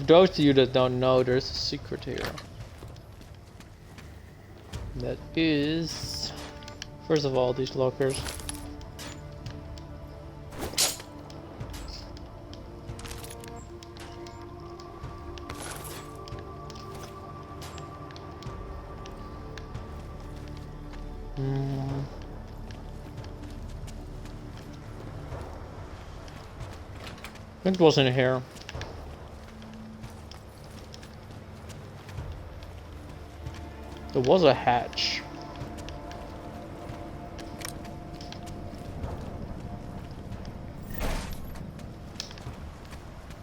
those of you that don't know, there's a secret here. That is, first of all, these lockers. It wasn't here. There was a hatch.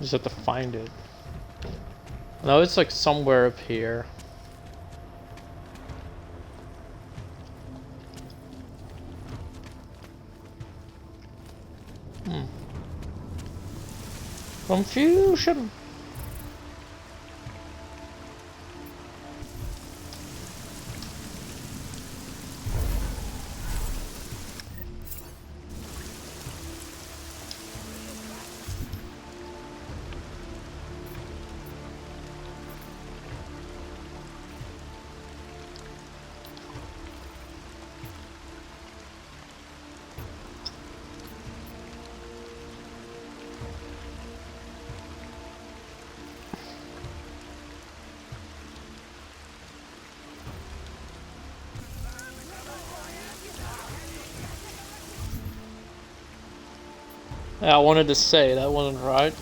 Just have to find it. No, it's like somewhere up here. Confusion. Yeah, I wanted to say that wasn't right.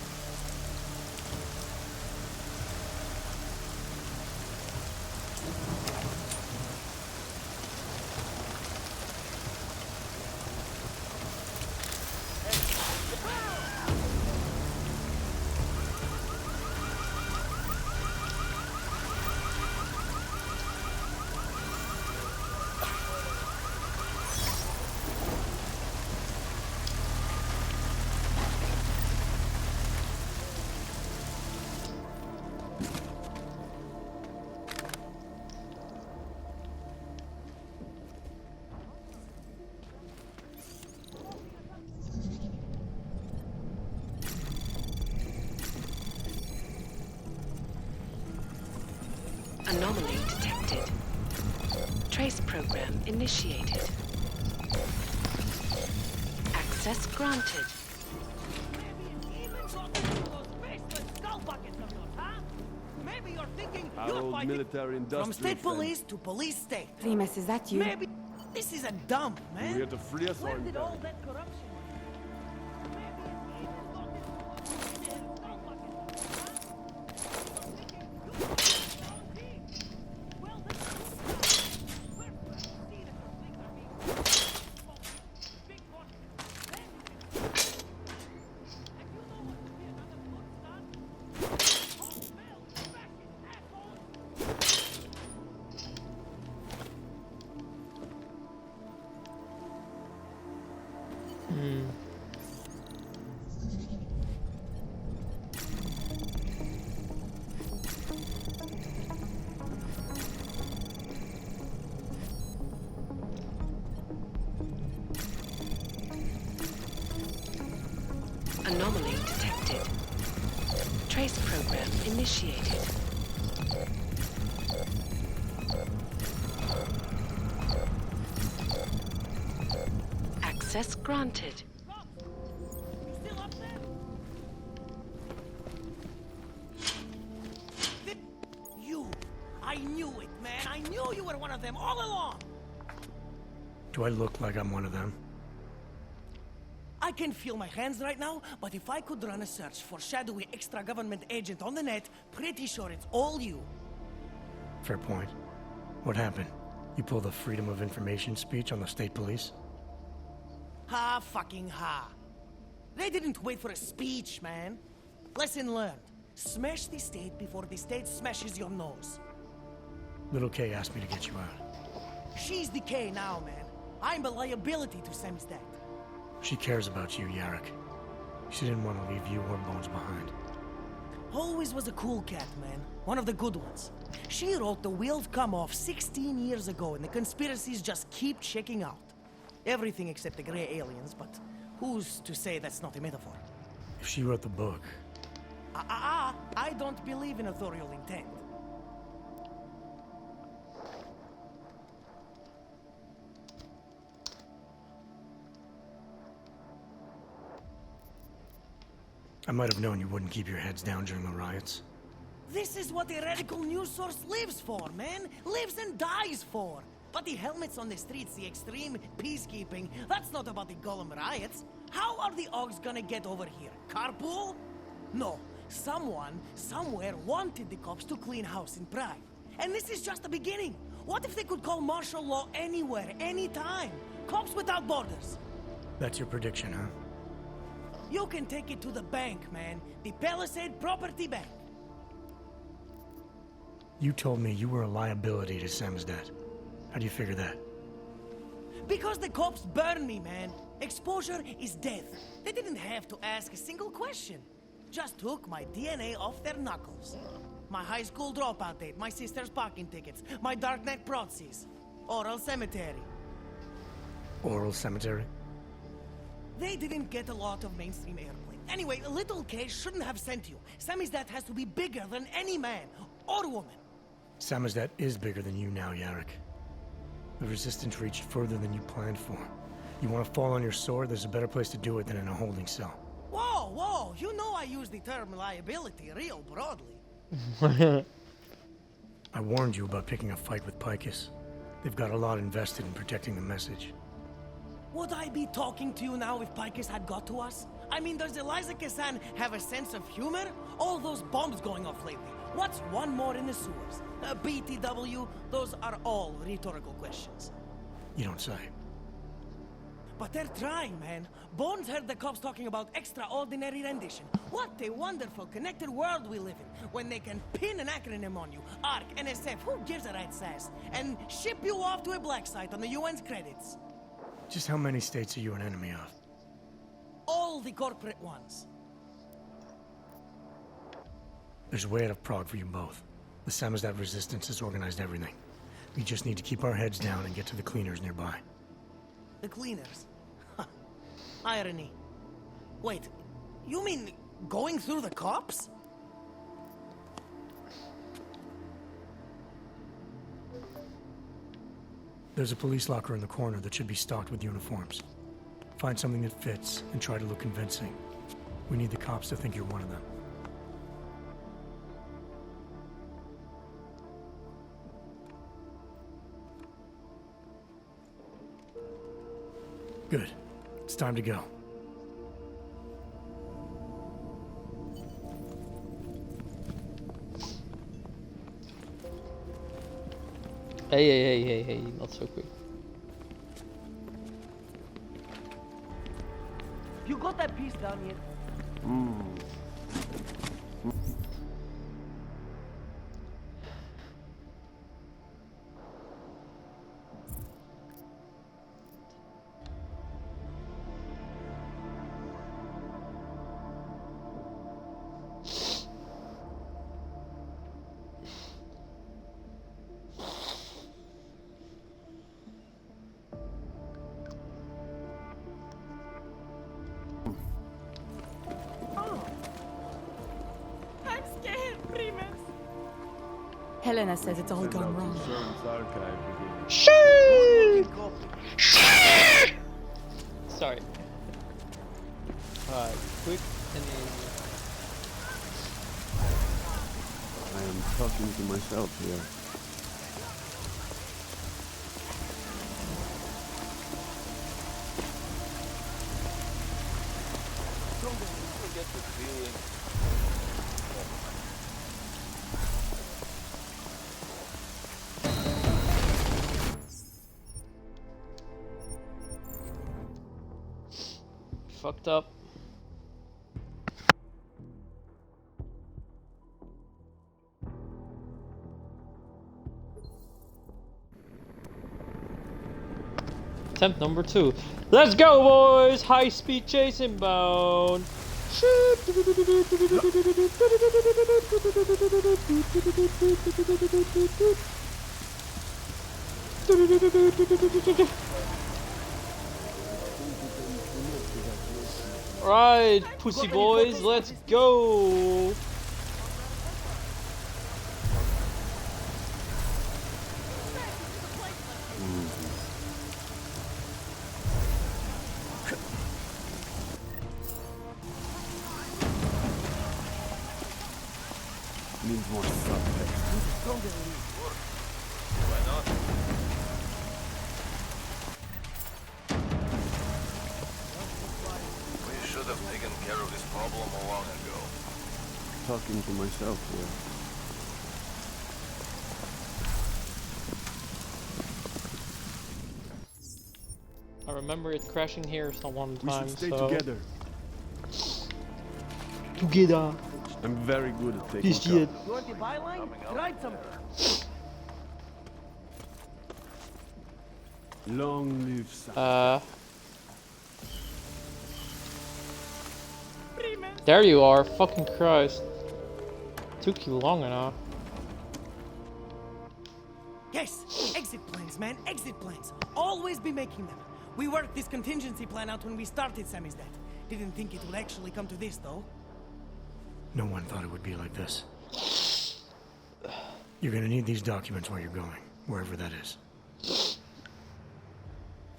Anomaly detected. Trace program initiated. Access granted. From state police to police state. Primus, is that you? Maybe this is a dump, man. We had to free us Where on did that. all that corruption? Anomaly detected. Trace program initiated. Access granted. You! I knew it, man! I knew you were one of them all along! Do I look like I'm one of them? I can feel my hands right now, but if I could run a search for shadowy extra-government agent on the net, pretty sure it's all you. Fair point. What happened? You pulled a Freedom of Information speech on the state police? Ha fucking ha. They didn't wait for a speech, man. Lesson learned. Smash the state before the state smashes your nose. Little K asked me to get you out. She's the K now, man. I'm a liability to Semstad. She cares about you, Yarrick. She didn't want to leave you or Bones behind. Always was a cool cat, man. One of the good ones. She wrote The Wheels Come Off 16 years ago, and the conspiracies just keep checking out. Everything except the gray aliens, but who's to say that's not a metaphor? If she wrote the book... I don't believe in authorial intent. I might have known you wouldn't keep your heads down during the riots. This is what a radical news source lives for, man. Lives and dies for. But the helmets on the streets, the extreme peacekeeping, that's not about the Golem riots. How are the Augs gonna get over here? Carpool? No. Someone, somewhere, wanted the cops to clean house in Prague. And this is just the beginning. What if they could call martial law anywhere, anytime? Cops without borders. That's your prediction, huh? You can take it to the bank, man. The Palisade Property Bank. You told me you were a liability to Samizdat. How do you figure that? Because the cops burn me, man. Exposure is death. They didn't have to ask a single question. Just took my DNA off their knuckles. My high school dropout date, my sister's parking tickets, my darknet proxies. Oral cemetery. Oral cemetery? They didn't get a lot of mainstream airplay. Anyway, a little case shouldn't have sent you. Samizdat has to be bigger than any man or woman. Samizdat is bigger than you now, Yarrick. The Resistance reached further than you planned for. You want to fall on your sword, there's a better place to do it than in a holding cell. Whoa, whoa, you know I use the term liability real broadly. I warned you about picking a fight with Picus. They've got a lot invested in protecting the message. Would I be talking to you now if Picus had got to us? I mean, does Eliza Kassan have a sense of humor? All those bombs going off lately. What's one more in the sewers? BTW, those are all rhetorical questions. You don't say. But they're trying, man. Bones heard the cops talking about extraordinary rendition. What a wonderful, connected world we live in, when they can pin an acronym on you, ARC, NSF, who gives a rat's ass, and ship you off to a black site on the UN's credits. Just how many states are you an enemy of? All the corporate ones. There's a way out of Prague for you both. The Samizdat resistance has organized everything. We just need to keep our heads down and get to the cleaners nearby. The cleaners? Irony. Wait, you mean going through the cops? There's a police locker in the corner that should be stocked with uniforms. Find something that fits and try to look convincing. We need the cops to think you're one of them. Good. It's time to go. Hey, not so quick. You got that piece down yet? Helena says it's all gone wrong. Sorry. Quick and easy. I am talking to myself here. I get the feeling. Fucked up. Attempt number 2. Let's go, boys! High speed chase inbound. Right, pussy boys, let's go! more suspects. Don't believe. Why not? We should have taken care of this problem long ago. Talking to myself here. I remember it crashing here some one We time, should stay so... together. Together. I'm very good at taking This cover. shit. You want the byline? Write something. Long live Sam. There you are, fucking Christ. Took you long enough. Yes, exit plans, man, exit plans. Always be making them. We worked this contingency plan out when we started Sammy's death. Didn't think it would actually come to this, though. No one thought it would be like this. You're gonna need these documents while you're going, wherever that is.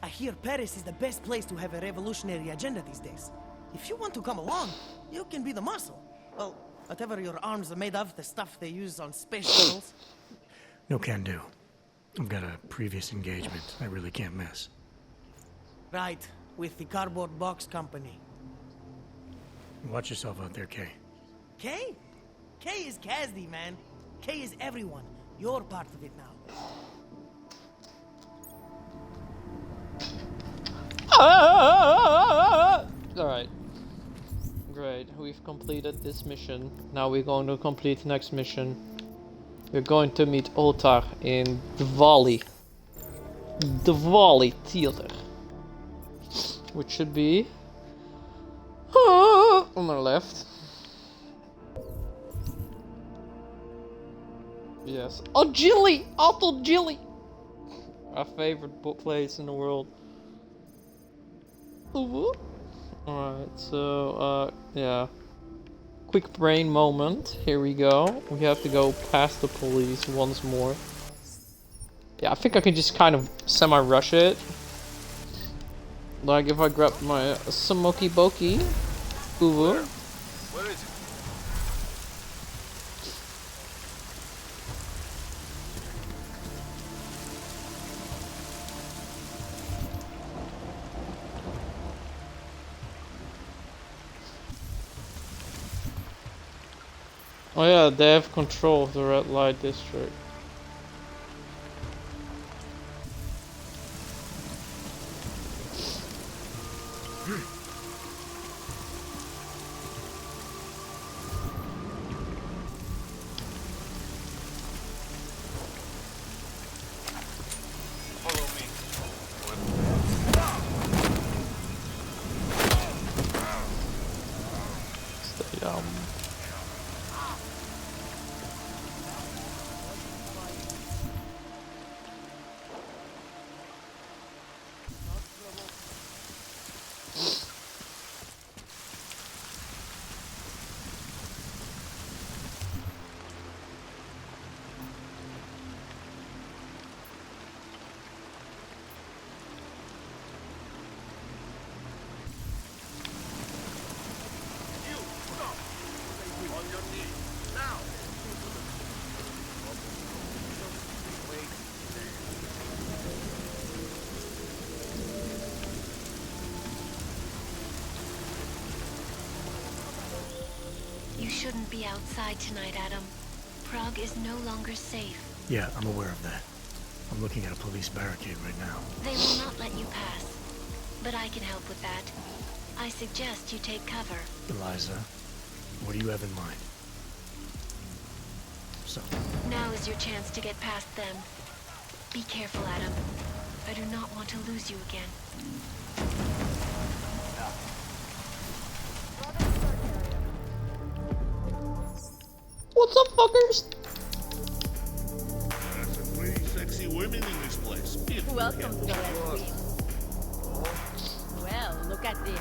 I hear Paris is the best place to have a revolutionary agenda these days. If you want to come along, you can be the muscle. Well, whatever your arms are made of, the stuff they use on space shuttles. No can do. I've got a previous engagement I really can't miss. Right, with the cardboard box company. Watch yourself out there, Kay. Kay? Kay is Kazdi, man. Kay is everyone. You're part of it now. Alright. Great, we've completed this mission. Now we're going to complete the next mission. We're going to meet Otar in Diwali. Diwali Theater. Which should be... on our left. Yes. Oh, Jilly! Otto Jilly! Our favorite place in the world. Alright, so, yeah. Quick brain moment. Here we go. We have to go past the police once more. Yeah, I think I can just kind of semi-rush it. Like if I grab my Smoky Boki. Where is it? Oh yeah, they have control of the red light district. Follow me. Stay You shouldn't be outside tonight, Adam. Prague is no longer safe. Yeah, I'm aware of that. I'm looking at a police barricade right now. They will not let you pass. But I can help with that. I suggest you take cover. Eliza, what do you have in mind? So, Now is your chance to get past them. Be careful, Adam. I do not want to lose you again. What's up, fuckers? There's some pretty sexy women in this place. Welcome to the Red Queen. Well, look at this.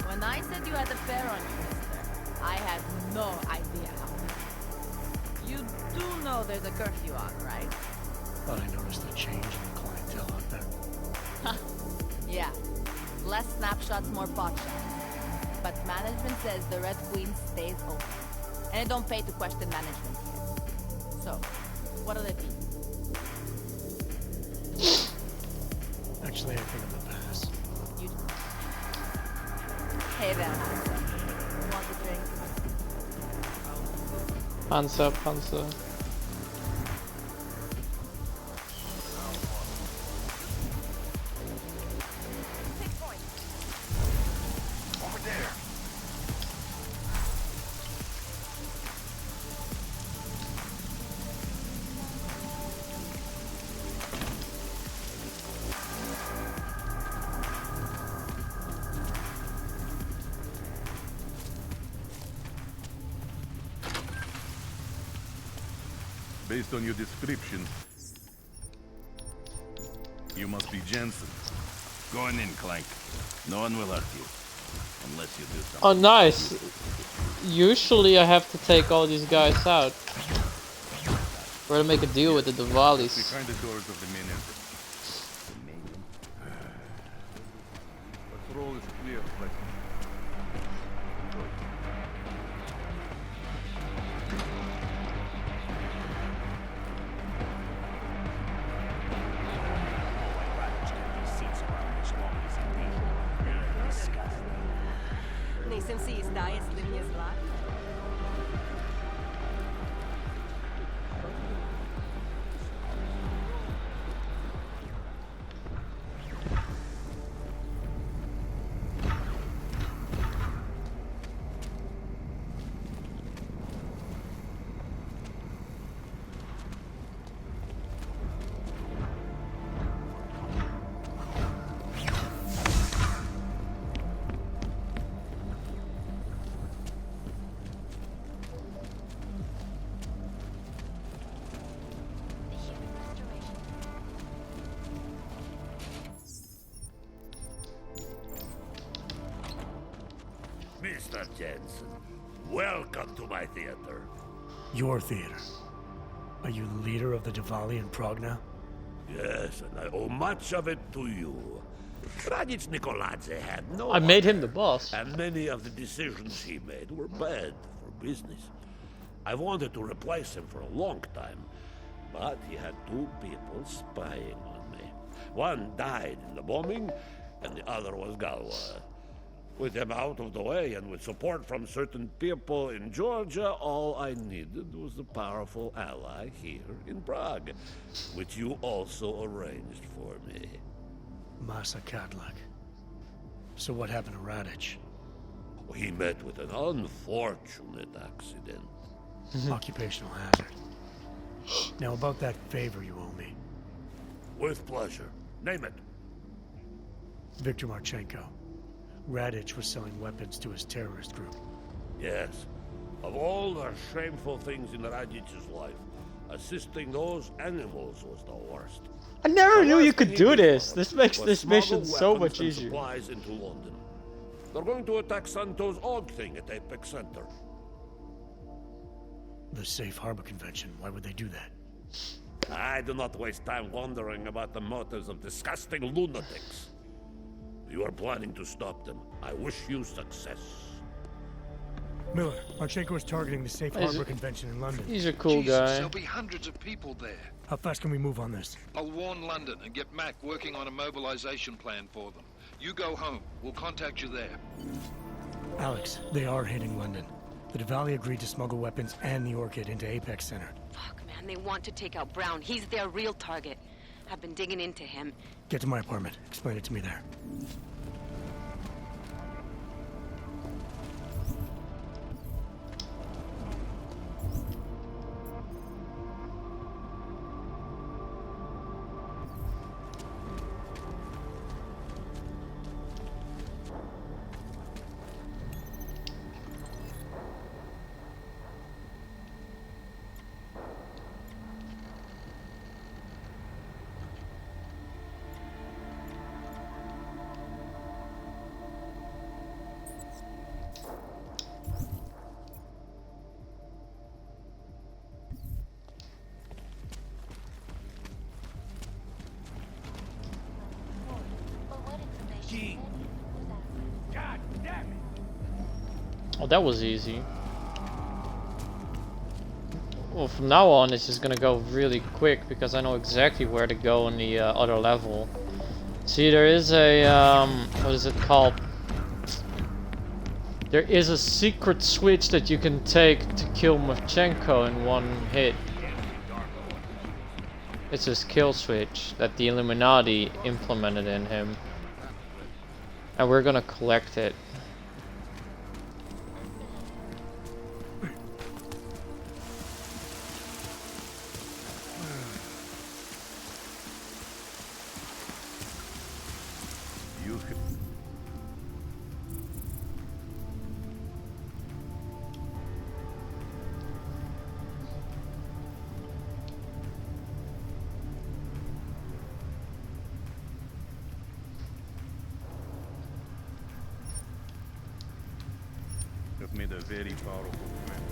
When I said you had a pair on you, mister, I had no idea how many. You do know there's a curfew on, right? thought I noticed a change in the clientele out there. Yeah. Less snapshots, more pot shots. But management says the Red Queen stays open. and I don't pay to question management here. So, what'll it be? Actually, I think I'm gonna pass. You. Hey there, handsome. Want a drink? Hands up, hands up. Over there. Based on your description, you must be Jensen. Go on in, Clank. No one will hurt you. Unless you do something. Oh, nice. Usually I have to take all these guys out. We're gonna make a deal with the Diwalis. Behind the doors of the main entrance. Patrol is clear, but... Nisem si izdaje slinje zla. Mr. Jensen, welcome to my theater. Your theater. Are you leader of the Diwali in Prague now? Yes, and I owe much of it to you. Radich Nikoladze had no I made him honor, the boss. and many of the decisions he made were bad for business. I wanted to replace him for a long time, but he had two people spying on me. One died in the bombing, and the other was Galwa. With him out of the way and with support from certain people in Georgia, all I needed was a powerful ally here in Prague, which you also arranged for me. Masa Kadlak. So what happened to Radich? He met with an unfortunate accident. Occupational hazard. Now about that favor you owe me. With pleasure. Name it. Viktor Marchenko. Radich was selling weapons to his terrorist group. Yes. Of all the shameful things in Radich's life, assisting those animals was the worst. I never knew you could do this. This This makes this mission so much easier. Supplies into London. They're going to attack Santo's Og thing at Apex Center. The Safe Harbor Convention. Why would they do that? I do not waste time wondering about the motives of disgusting lunatics. You are planning to stop them. I wish you success. Miller, Marchenko is targeting the Safe Harbor Convention in London. He's a cool Jesus, guy. there'll be hundreds of people there. How fast can we move on this? I'll warn London and get Mac working on a mobilization plan for them. You go home. We'll contact you there. Alex, they are hitting London. The Diwali agreed to smuggle weapons and the Orchid into Apex Center. Fuck, man, they want to take out Brown. He's their real target. I've been digging into him. Get to my apartment. Explain it to me there. Oh, that was easy. Well, from now on, it's just gonna go really quick because I know exactly where to go on the other level. See, there is a what is it called? There is a secret switch that you can take to kill Marchenko in one hit. It's his kill switch that the Illuminati implemented in him. And we're gonna collect it. You've made a very powerful friend.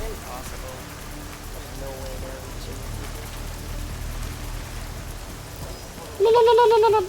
Impossible. There's no way they're reaching. La la la la la la.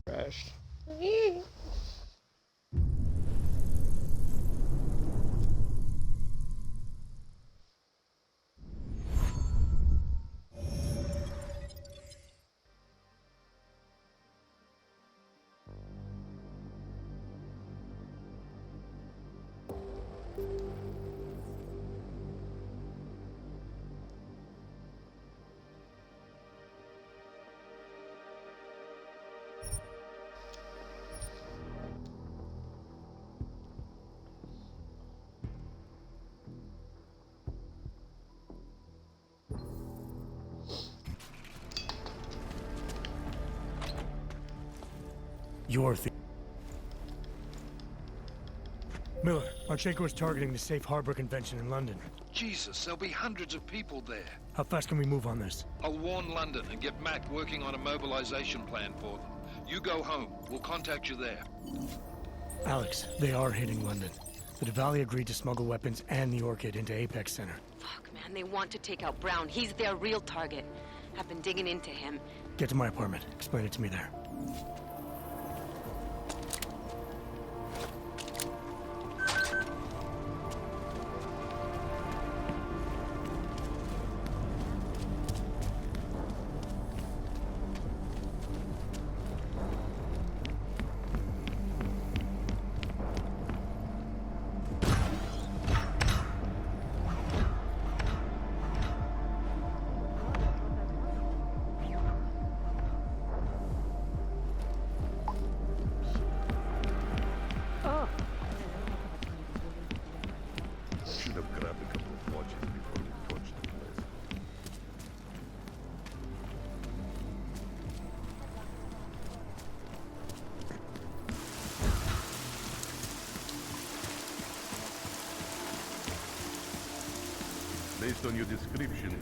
Crashed. Your thing. Miller, Marchenko is targeting the Safe Harbor Convention in London. Jesus, there'll be hundreds of people there. How fast can we move on this? I'll warn London and get Mac working on a mobilization plan for them. You go home. We'll contact you there. Alex, they are hitting London. The Valley agreed to smuggle weapons and the Orchid into Apex Center. Fuck, man, they want to take out Brown. He's their real target. I've been digging into him. Get to my apartment. Explain it to me there. Based on your description,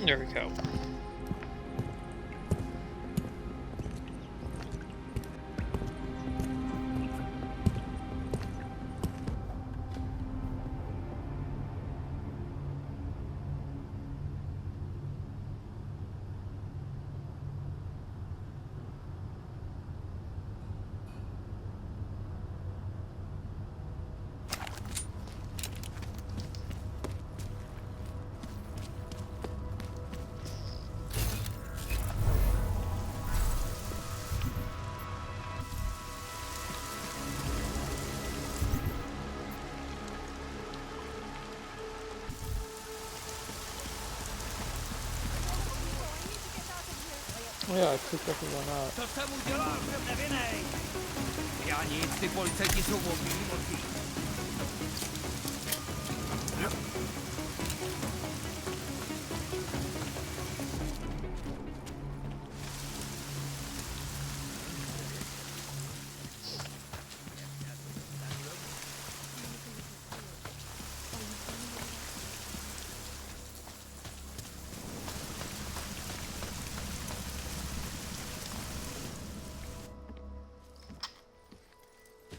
There we go. Yeah, I took everyone out.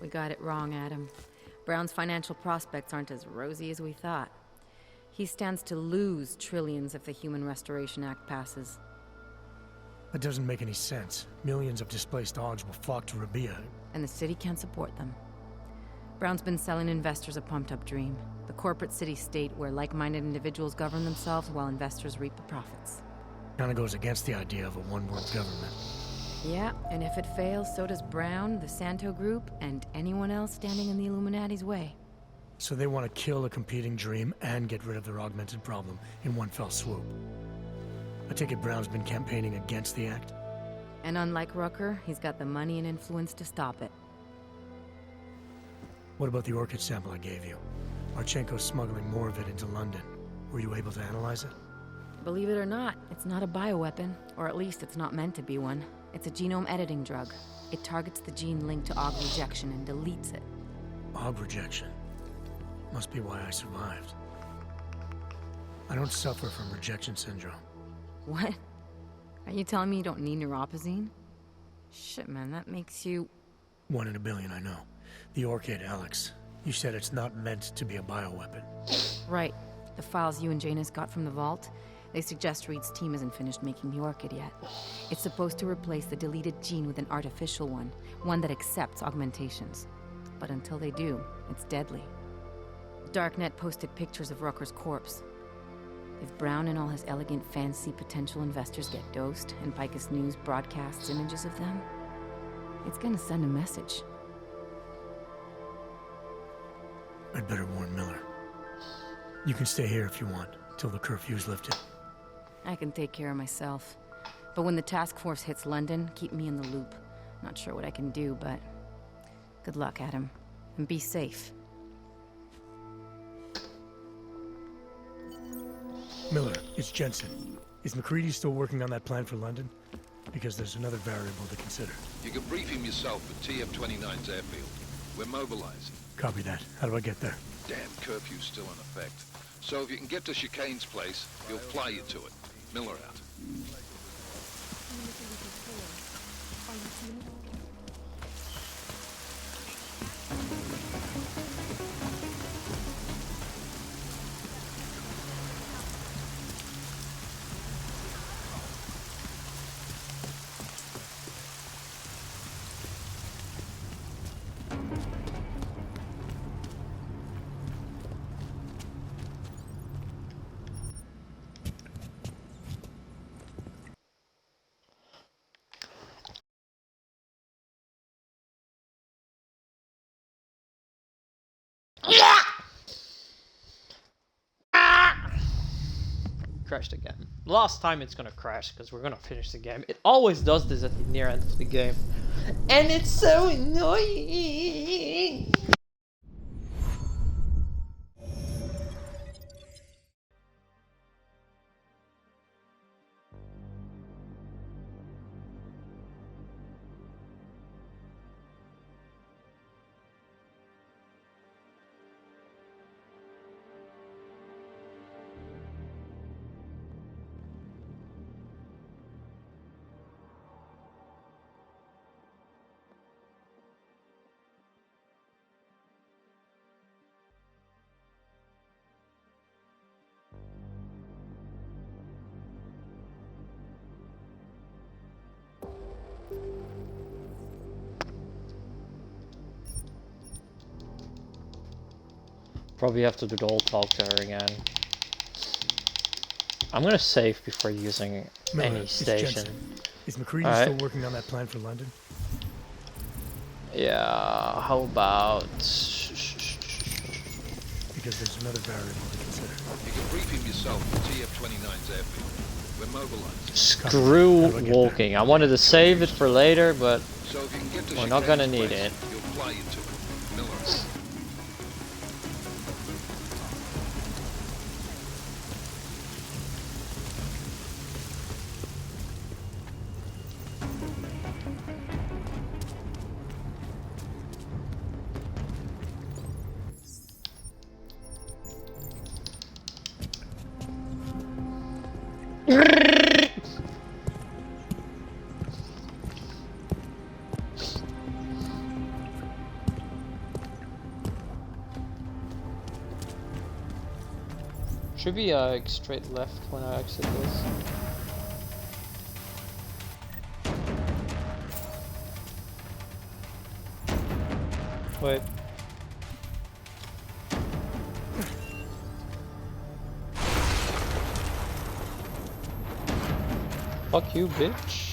We got it wrong, Adam. Brown's financial prospects aren't as rosy as we thought. He stands to lose trillions if the Human Restoration Act passes. That doesn't make any sense. Millions of displaced Augs will flock to Rabia. And the city can't support them. Brown's been selling investors a pumped-up dream. The corporate city-state where like-minded individuals govern themselves while investors reap the profits. Kinda goes against the idea of a one-world government. Yeah, and if it fails, so does Brown, the Santo Group, and anyone else standing in the Illuminati's way. So they want to kill a competing dream and get rid of their augmented problem in one fell swoop. I take it Brown's been campaigning against the act? And unlike Rucker, he's got the money and influence to stop it. What about the orchid sample I gave you? Marchenko's smuggling more of it into London. Were you able to analyze it? Believe it or not, it's not a bioweapon, or at least it's not meant to be one. It's a genome editing drug. It targets the gene linked to Aug rejection and deletes it. Aug rejection? Must be why I survived. I don't suffer from rejection syndrome. What? Are you telling me you don't need neuropozyne? Shit, man, that makes you... 1 in a billion, I know. The orchid, Alex. You said it's not meant to be a bioweapon. Right. The files you and Janus got from the vault, they suggest Reed's team isn't finished making the orchid yet. It's supposed to replace the deleted gene with an artificial one that accepts augmentations. But until they do, it's deadly. Darknet posted pictures of Rucker's corpse. If Brown and all his elegant, fancy potential investors get dosed, and Picus News broadcasts images of them, it's gonna send a message. I'd better warn Miller. You can stay here if you want, till the curfew's lifted. I can take care of myself. But when the task force hits London, keep me in the loop. Not sure what I can do, but... good luck, Adam. And be safe. Miller, it's Jensen. Is McCready still working on that plan for London? Because there's another variable to consider. You can brief him yourself at TF-29's airfield. We're mobilizing. Copy that. How do I get there? Damn curfew's still in effect. So if you can get to Chicane's place, he'll fly you to it. Miller out. Crashed again. Last time it's gonna crash because we're gonna finish the game. It always does this at the near end of the game. And it's so annoying! Probably have to do the whole talk to her again. I'm gonna save before using Miller, any it's station. Jensen. Is McCready Alright. still working on that plan for London? Yeah, how about... Because there's another variable to consider. You can brief him yourself at TF-29's airfield. We're mobilized. Screw walking. I wanted to save it for later, but So if you can get to we're not gonna Chicane's need place, it. You'll fly into it. Miller. Should be straight left when I exit this. Wait. Fuck you, bitch.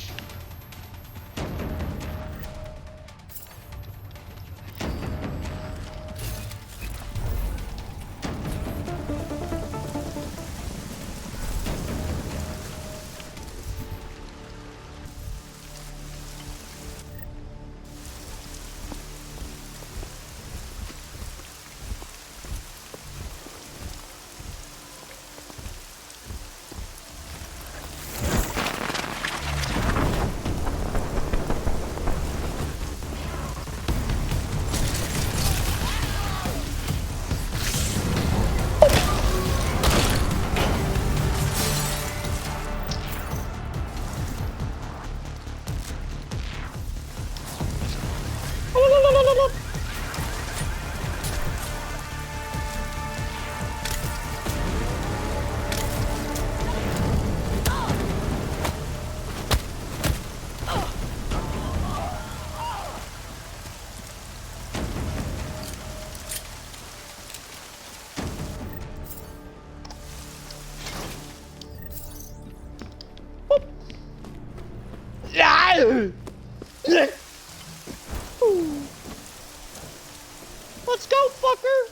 Let's go, fucker!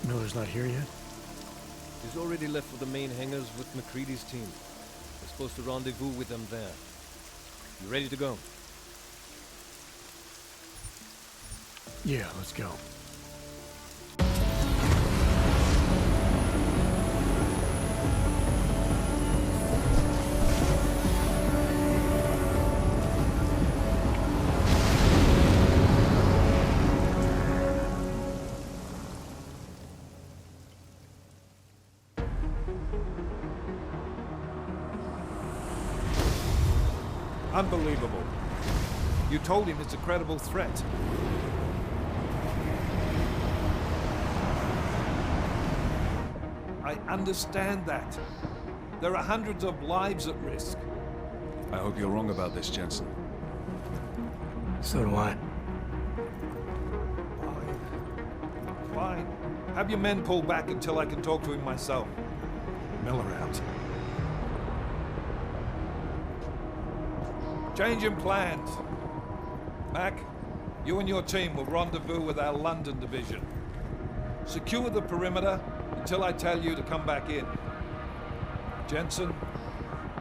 Miller's not here yet? He's already left for the main hangars with McCready's team. We're supposed to rendezvous with them there. You ready to go? Yeah, let's go. Unbelievable. You told him it's a credible threat. I understand that. There are hundreds of lives at risk. I hope you're wrong about this, Jensen. So do I. Fine. Have your men pull back until I can talk to him myself. Miller out. Change in plans. Mac, you and your team will rendezvous with our London division. Secure the perimeter until I tell you to come back in. Jensen,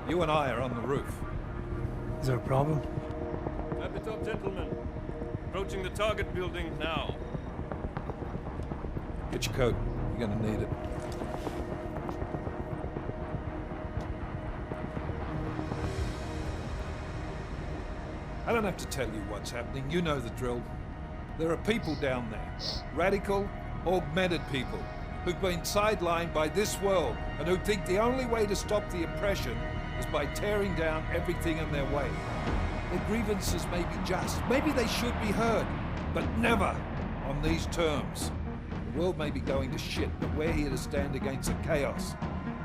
you and I are on the roof. Is there a problem? At the top, gentlemen. Approaching the target building now. Get your coat. You're gonna need it. I don't have to tell you what's happening. You know the drill. There are people down there. Radical, augmented people who've been sidelined by this world and who think the only way to stop the oppression is by tearing down everything in their way. Their grievances may be just. Maybe they should be heard, but never on these terms. The world may be going to shit, but we're here to stand against the chaos.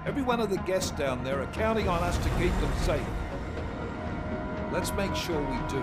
Every one of the guests down there are counting on us to keep them safe. Let's make sure we do.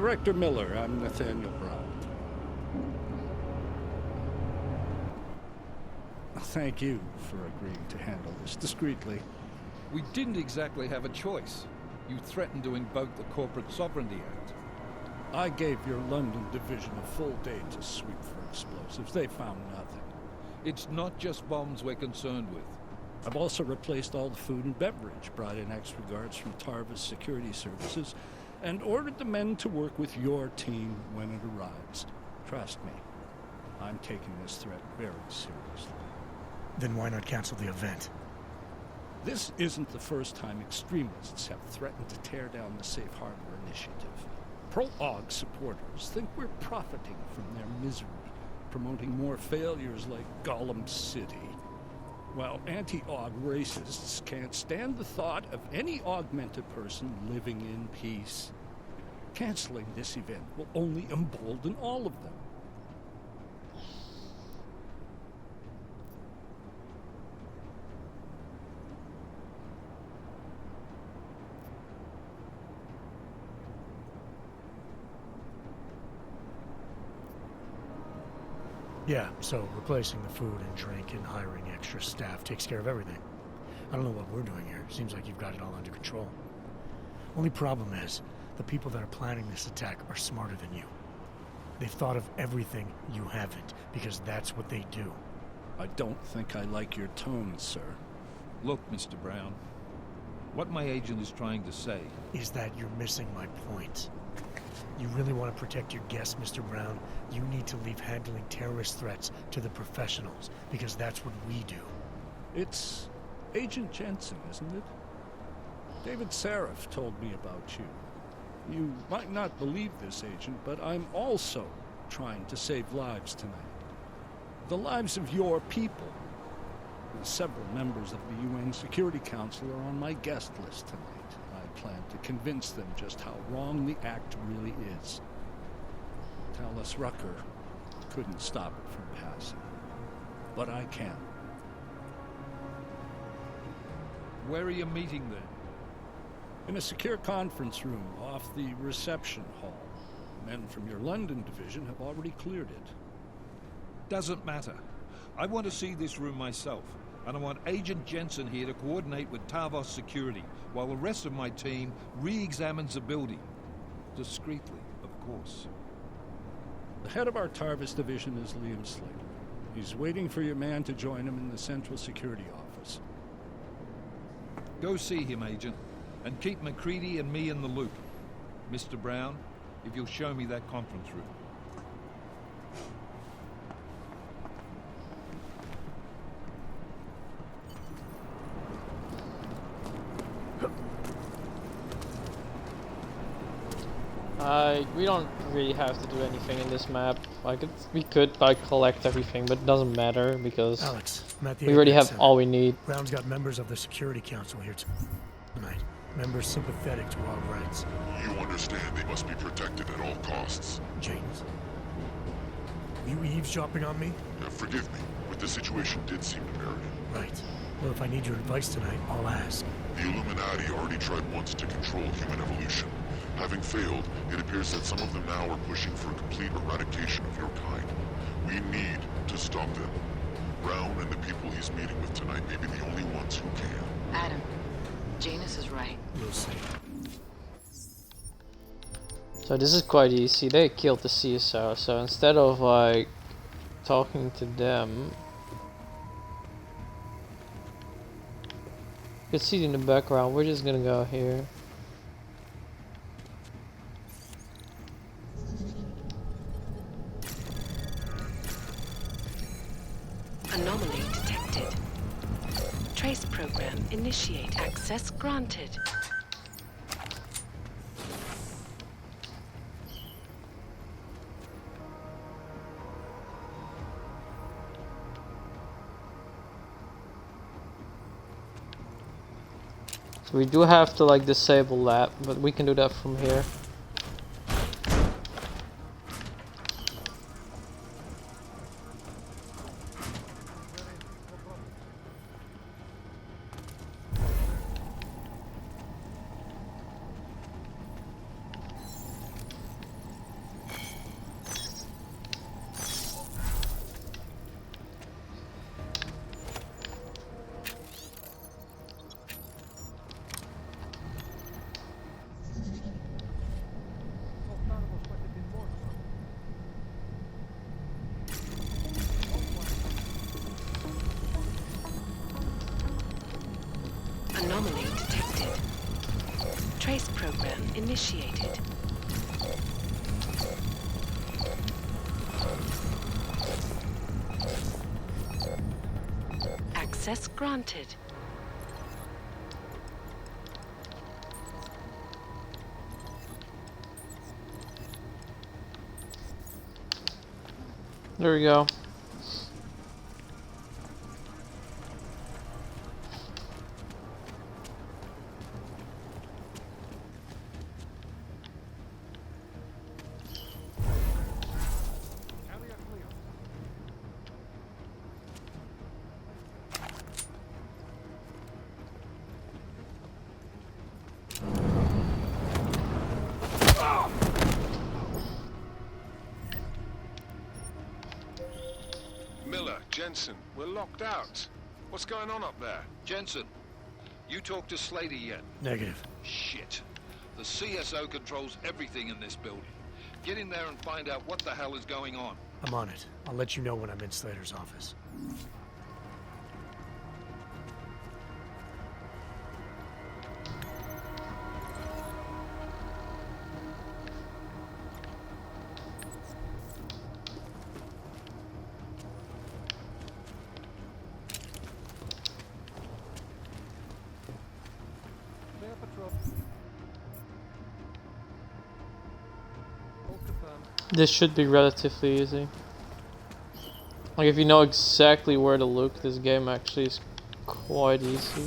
Director Miller, I'm Nathaniel Brown. Thank you for agreeing to handle this discreetly. We didn't exactly have a choice. You threatened to invoke the Corporate Sovereignty Act. I gave your London division a full day to sweep for explosives. They found nothing. It's not just bombs we're concerned with. I've also replaced all the food and beverage, brought in extra guards from Tarvis Security Services, and ordered the men to work with your team when it arrives. Trust me, I'm taking this threat very seriously. Then why not cancel the event? This isn't the first time extremists have threatened to tear down the Safe Harbor Initiative. Pro-AUG supporters think we're profiting from their misery, promoting more failures like Gollum City, while anti-AUG racists can't stand the thought of any augmented person living in peace. Canceling this event will only embolden all of them. Yeah, so replacing the food and drink and hiring extra staff takes care of everything. I don't know what we're doing here. Seems like you've got it all under control. Only problem is, the people that are planning this attack are smarter than you. They've thought of everything you haven't, because that's what they do. I don't think I like your tone, sir. Look, Mr. Brown, what my agent is trying to say is that you're missing my point. You really want to protect your guests, Mr. Brown? You need to leave handling terrorist threats to the professionals, because that's what we do. It's Agent Jensen, isn't it? David Seraph told me about you. You might not believe this, Agent, but I'm also trying to save lives tonight. The lives of your people. Several members of the UN Security Council are on my guest list tonight. I plan to convince them just how wrong the act really is. Tallis Rucker couldn't stop it from passing, but I can. Where are you meeting then? In a secure conference room off the reception hall. Men from your London division have already cleared it. Doesn't matter. I want to see this room myself, and I want Agent Jensen here to coordinate with Tarvos Security, while the rest of my team re-examines the building. Discreetly, of course. The head of our Tarvis division is Liam Slater. He's waiting for your man to join him in the Central Security Office. Go see him, Agent, and keep McCready and me in the loop. Mr. Brown, if you'll show me that conference room. We don't really have to do anything in this map. Like, we could like collect everything, but it doesn't matter because Alex, I'm at the we already Apex have Center. all we need. Brown's got members of the Security Council here tonight. Members sympathetic to our rights. You understand they must be protected at all costs. James, were you eavesdropping on me? Forgive me, but the situation did seem to merit it. Right. Well, if I need your advice tonight, I'll ask. The Illuminati already tried once to control human evolution. Having failed, it appears that some of them now are pushing for a complete eradication of your kind. We need to stop them. Brown and the people he's meeting with tonight may be the only ones who can. Adam, Janus is right. We'll see. So this is quite easy. They killed the CSO, so instead of like talking to them, you can see it in the background. We're just gonna go here. Anomaly detected. Trace program initiate. Access granted. So we do have to like disable that, but we can do that from here. Anomaly detected. Trace program initiated. Access granted. There we go. Jensen, we're locked out. What's going on up there? Jensen, you talked to Slater yet? Negative. Shit. The CSO controls everything in this building. Get in there and find out what the hell is going on. I'm on it. I'll let you know when I'm in Slater's office. This should be relatively easy. Like if you know exactly where to look, this game actually is quite easy.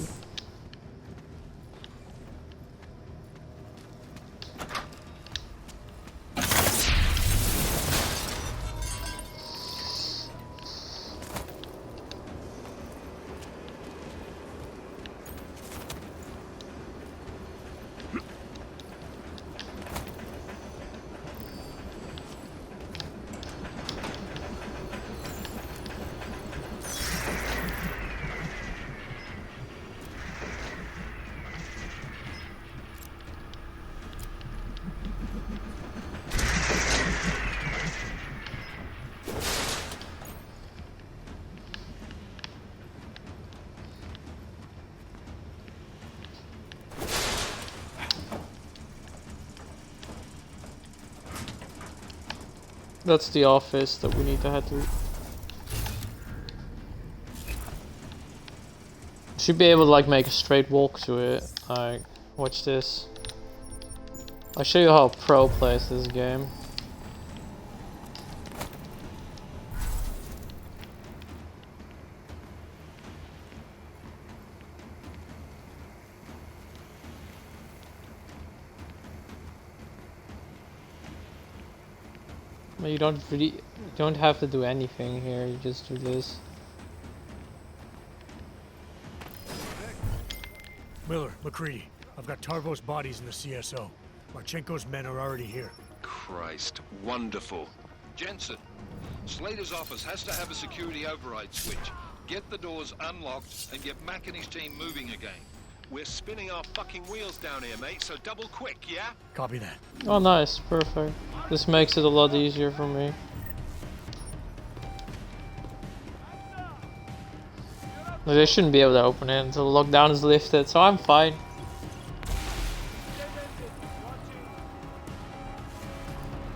That's the office that we need to head to. Should be able to like make a straight walk to it. Alright, watch this. I'll show you how a pro plays this game. You don't have to do anything here, you just do this. Miller, McCready, I've got Tarvo's bodies in the CSO. Marchenko's men are already here. Christ, wonderful. Jensen, Slater's office has to have a security override switch. Get the doors unlocked and get Mac and his team moving again. We're spinning our fucking wheels down here, mate, so double quick, yeah? Copy that. Oh nice, perfect. This makes it a lot easier for me. Like, they shouldn't be able to open it until the lockdown is lifted, so I'm fine.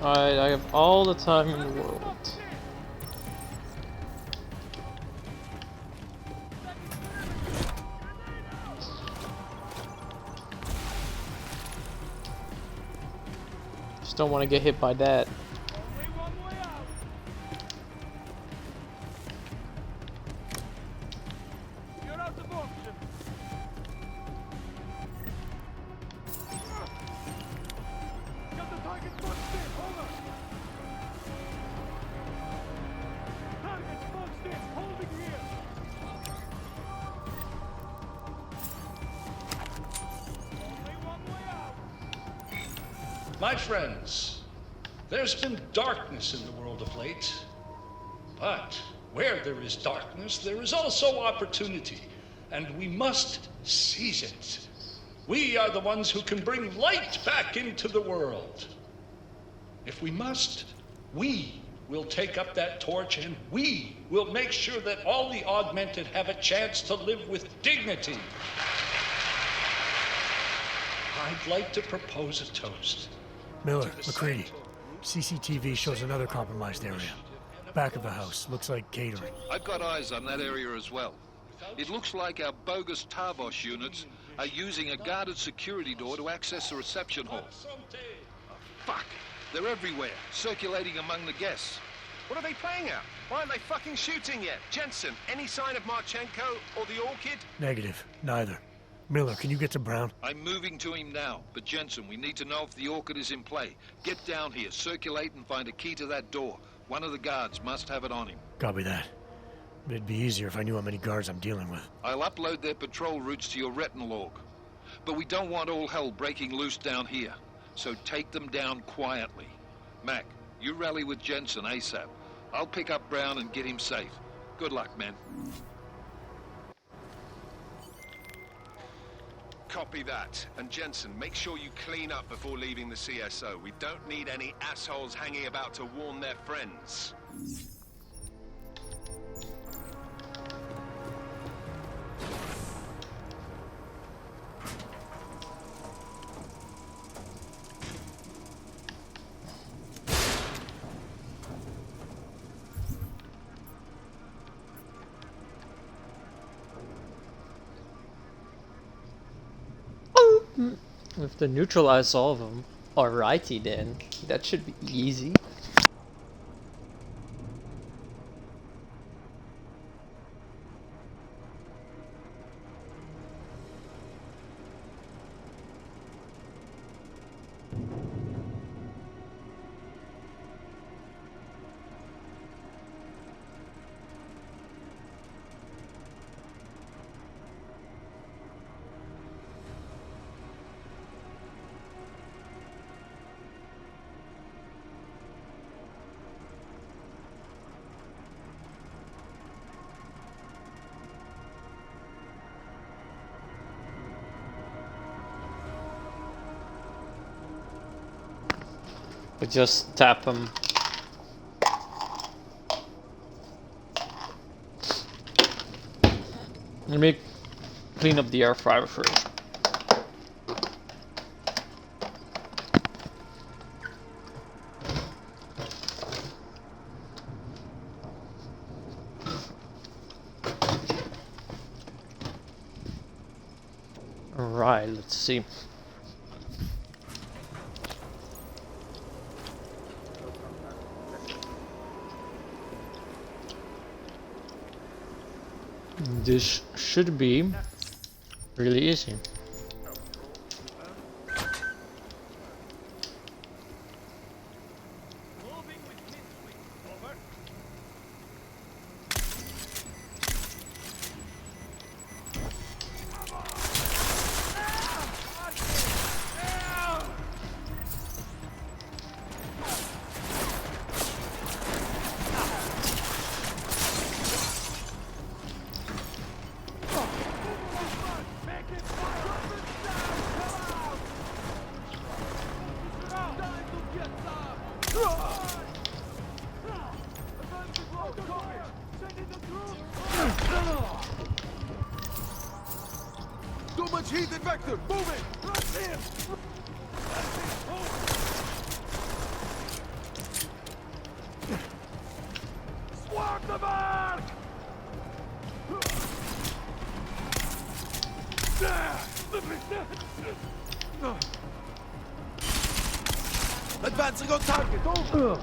Alright, I have all the time in the world. Just don't want to get hit by that. My friends, there's been darkness in the world of late. But where there is darkness, there is also opportunity, and we must seize it. We are the ones who can bring light back into the world. If we must, we will take up that torch, and we will make sure that all the augmented have a chance to live with dignity. I'd like to propose a toast. Miller, McCready. CCTV shows another compromised area. Back of the house. Looks like catering. I've got eyes on that area as well. It looks like our bogus Tarbosh units are using a guarded security door to access the reception hall. Oh, fuck! They're everywhere, circulating among the guests. What are they playing at? Why aren't they fucking shooting yet? Jensen, any sign of Marchenko or the Orchid? Negative. Neither. Miller, can you get to Brown? I'm moving to him now, but Jensen, we need to know if the Orchid is in play. Get down here, circulate and find a key to that door. One of the guards must have it on him. Copy that. It'd be easier if I knew how many guards I'm dealing with. I'll upload their patrol routes to your retinal log. But we don't want all hell breaking loose down here. So take them down quietly. Mac, you rally with Jensen ASAP. I'll pick up Brown and get him safe. Good luck, man. Copy that. And Jensen, make sure you clean up before leaving the CSO. We don't need any assholes hanging about to warn their friends. We have to neutralize all of them. Alrighty then. That should be easy. We just tap them. Let me clean up the air fryer first. Alright, let's see. This should be really easy. Too much heat in Vector! Move it! Rush him! Swap the mark! Advancing on target! Oh.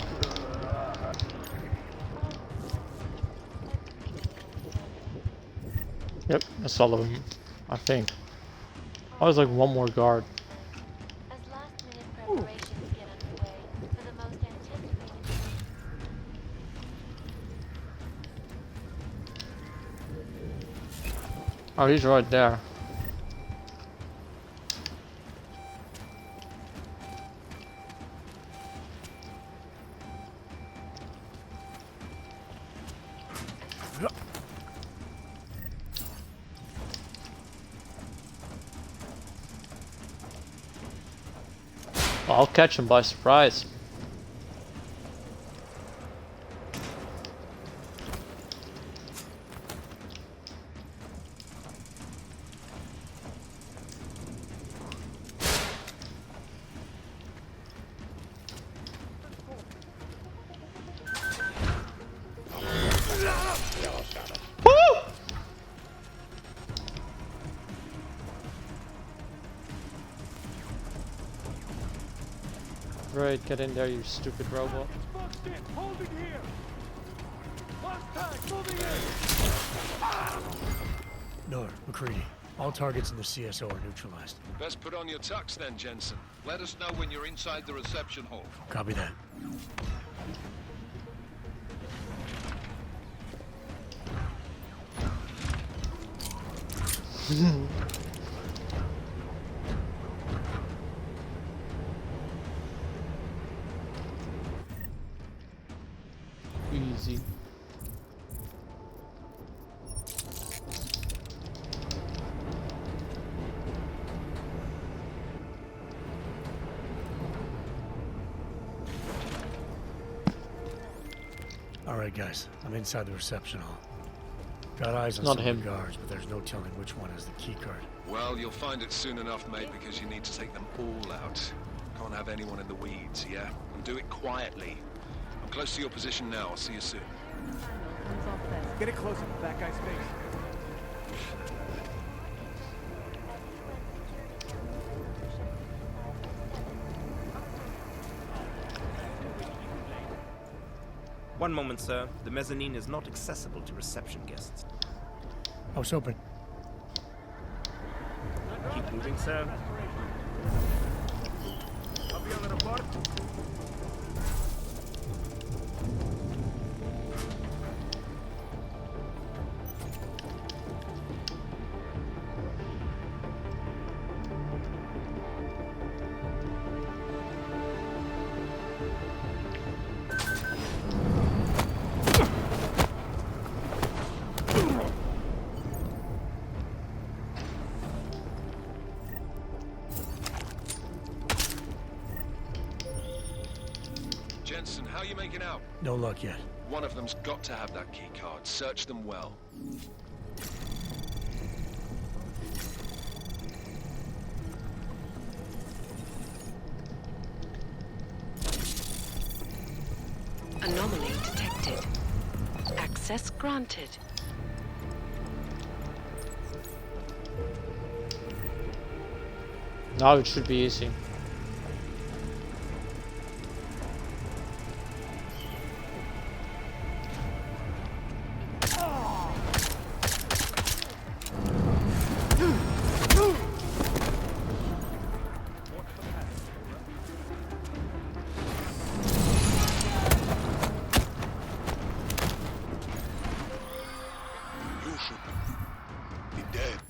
Yep, that's all of them, I think. Oh, there's like one more guard. As last-minute preparations get underway for the most anticipated. Oh, he's right there. I'll catch him by surprise. Wait, get in there, you stupid robot. Holding here. Last tag, moving in. No, McCready. All targets in the CSO are neutralized. Best put on your tux then, Jensen. Let us know when you're inside the reception hall. Copy that. Easy. Alright guys, I'm inside the reception hall. Got eyes on Not some him. of the guards, but there's no telling which one has the key card. Well, you'll find it soon enough, mate, because you need to take them all out. Can't have anyone in the weeds, yeah? And do it quietly. I'm close to your position now. I'll see you soon. Get it closer to that guy's face. One moment, sir. The mezzanine is not accessible to reception guests. I was hoping. Keep moving, sir. Copy on the report. Jensen, how are you making out? No luck yet. One of them's got to have that key card. Search them well. Anomaly detected. Access granted. Now it should be easy. You should be dead.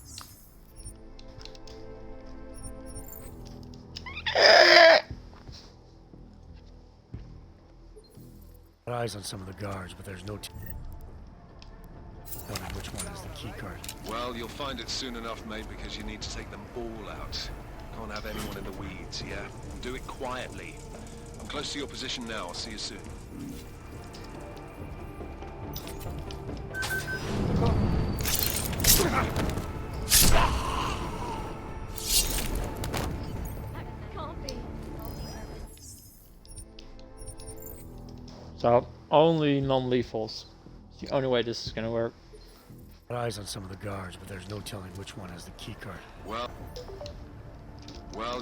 Got eyes on some of the guards, but there's no telling which one has the key card. Well, you'll find it soon enough, mate, because you need to take them all out. Can't have anyone in the weeds, yeah? And do it quietly. I'm close to your position now. I'll see you soon. So, only non-lethals. It's the only way this is gonna work. Got eyes on some of the guards, but there's no telling which one has the key card. Well,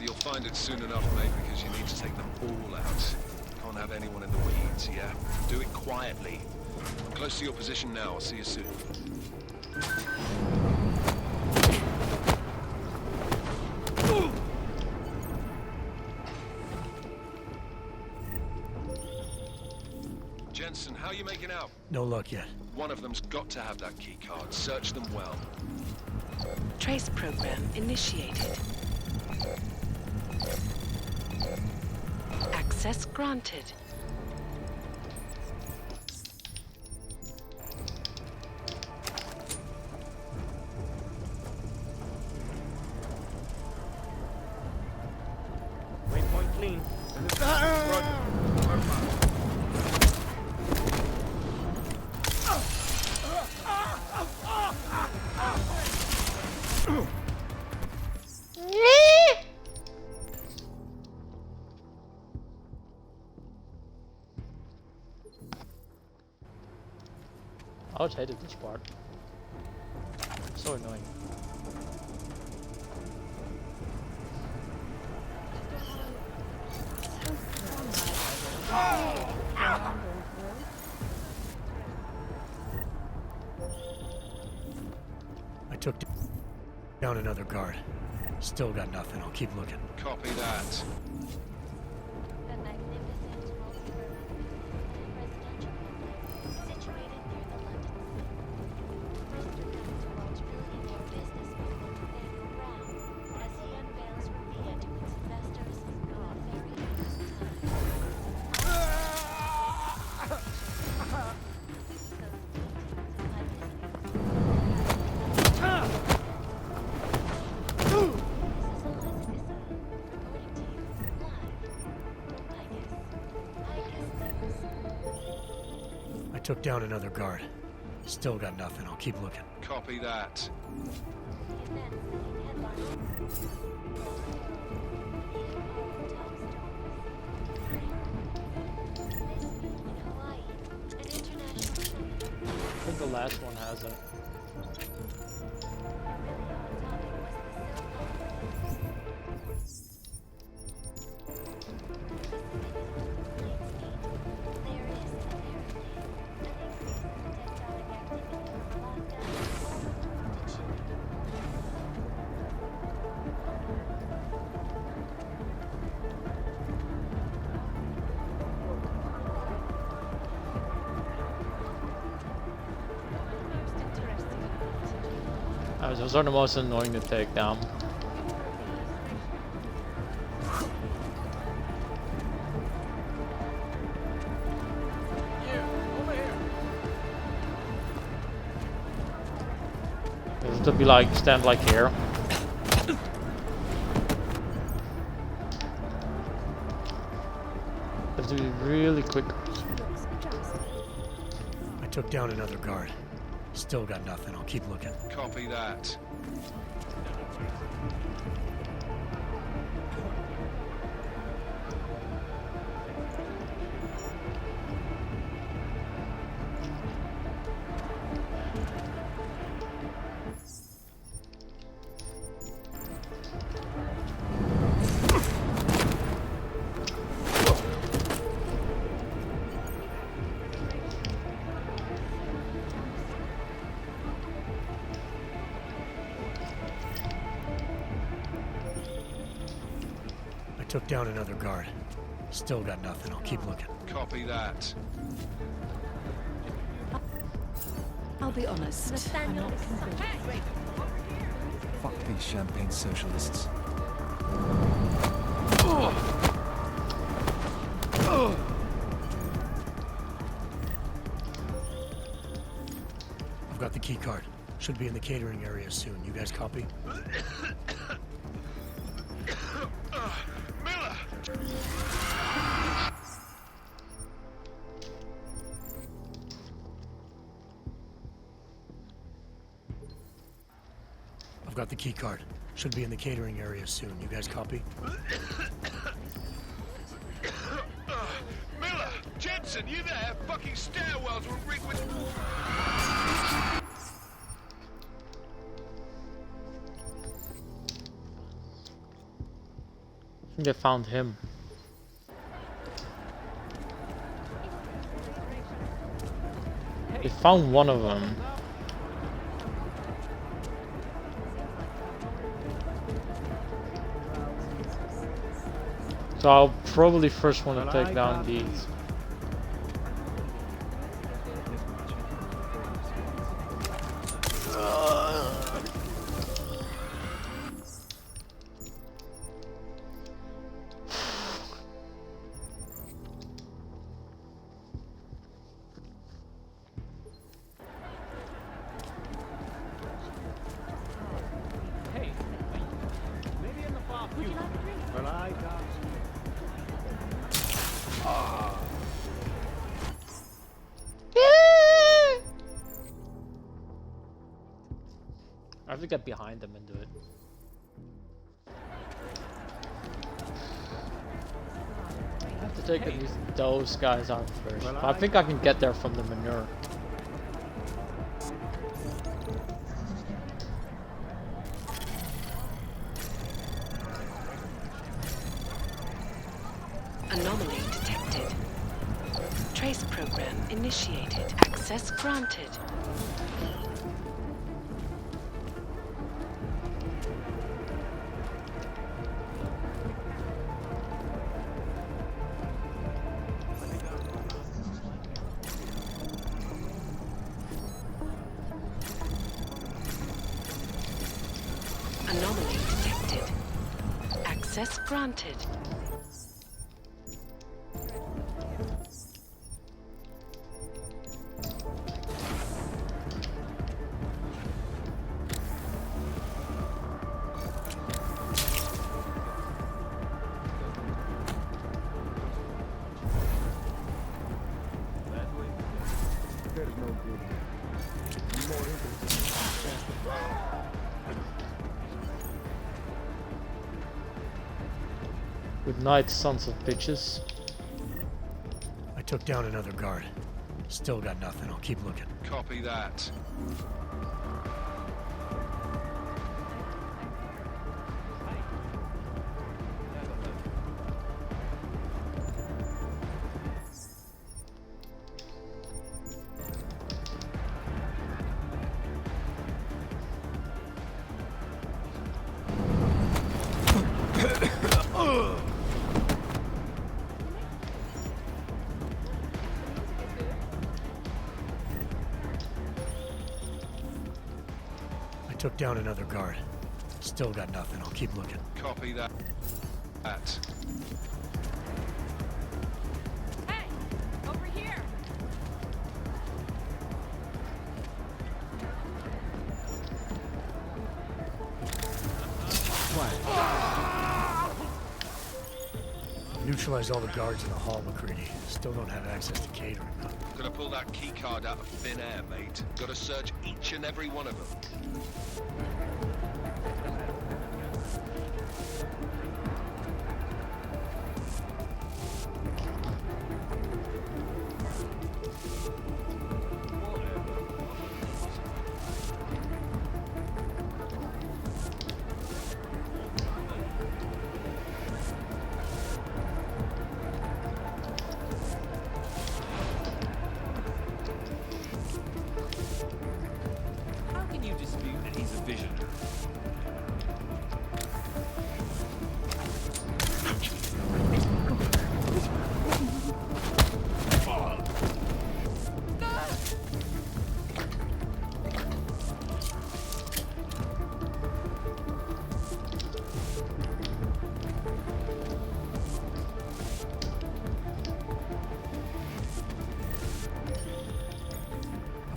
you'll find it soon enough, mate, because you need to take them all out. Can't have anyone in the weeds, yeah? Do it quietly. I'm close to your position now. I'll see you soon. Jensen, how are you making out? No luck yet. One of them's got to have that key card. Search them well. Trace program initiated. Access granted. Waypoint clean. I always hated this part. So annoying. I took down another guard. Still got nothing. I'll keep looking. Copy that. Took down another guard. Still got nothing. I'll keep looking. Copy that. I think the last one has it. Those are the most annoying to take down. This to be like stand like here. Have to be really quick. I took down another guard. Still got nothing. I'll keep looking. Copy that. Took down another guard. Still got nothing. I'll keep looking. Copy that. I'll be honest. I'm not convinced. Fuck these champagne socialists. I've got the key card. Should be in the catering area soon. You guys copy? I've got the key card. Should be in the catering area soon. You guys copy? Miller! Jensen, you there? Fucking stairwells were rigged with... I think they found him. They found one of them. So I'll probably first want to take down these. I have to get behind them and do it. I have to take at least those guys out first. But I think I can get there from the manure. Anomaly detected. Trace program initiated. Access granted. Anomaly detected. Access granted. Good night, sons of bitches. I took down another guard. Still got nothing. I'll keep looking. Copy that. Took down another guard. Still got nothing. I'll keep looking. Copy that. Hey! Over here! Neutralize all the guards in the hall, McCready. Still don't have access to catering. Gonna pull that key card out of thin air, mate. Gotta search each and every one of them.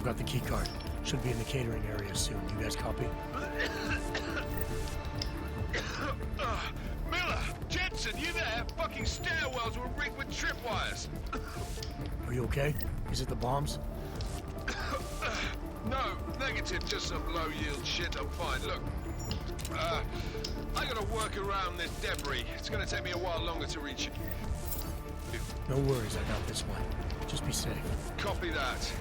Got the key card. Should be in the catering area soon. You guys copy? Miller! Jensen, you there? Fucking stairwells were rigged with tripwires. Are you okay? Is it the bombs? No, negative. Just some low-yield shit. I'm fine. Look, I gotta work around this debris. It's gonna take me a while longer to reach you. No worries. I got this one. Just be safe. Copy that.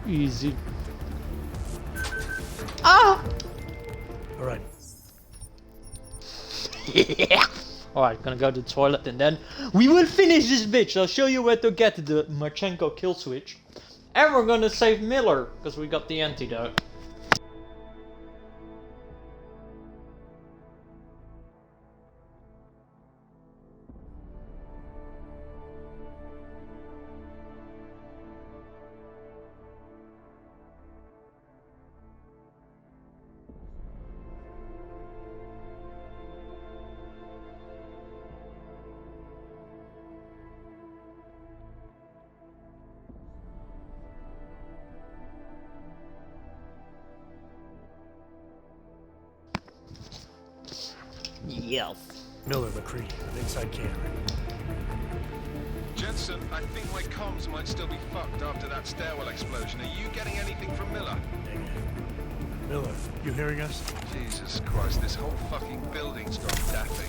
Easy. Ah! Alright. Yeah! Alright, gonna go to the toilet and then we will finish this bitch. I'll show you where to get the Marchenko kill switch. And we're gonna save Miller, because we got the antidote. Yes. Miller, McCready, inside catering. Jensen, I think my comms might still be fucked after that stairwell explosion. Are you getting anything from Miller? Negative. Miller, you hearing us? Jesus Christ, this whole fucking building's gone daffy.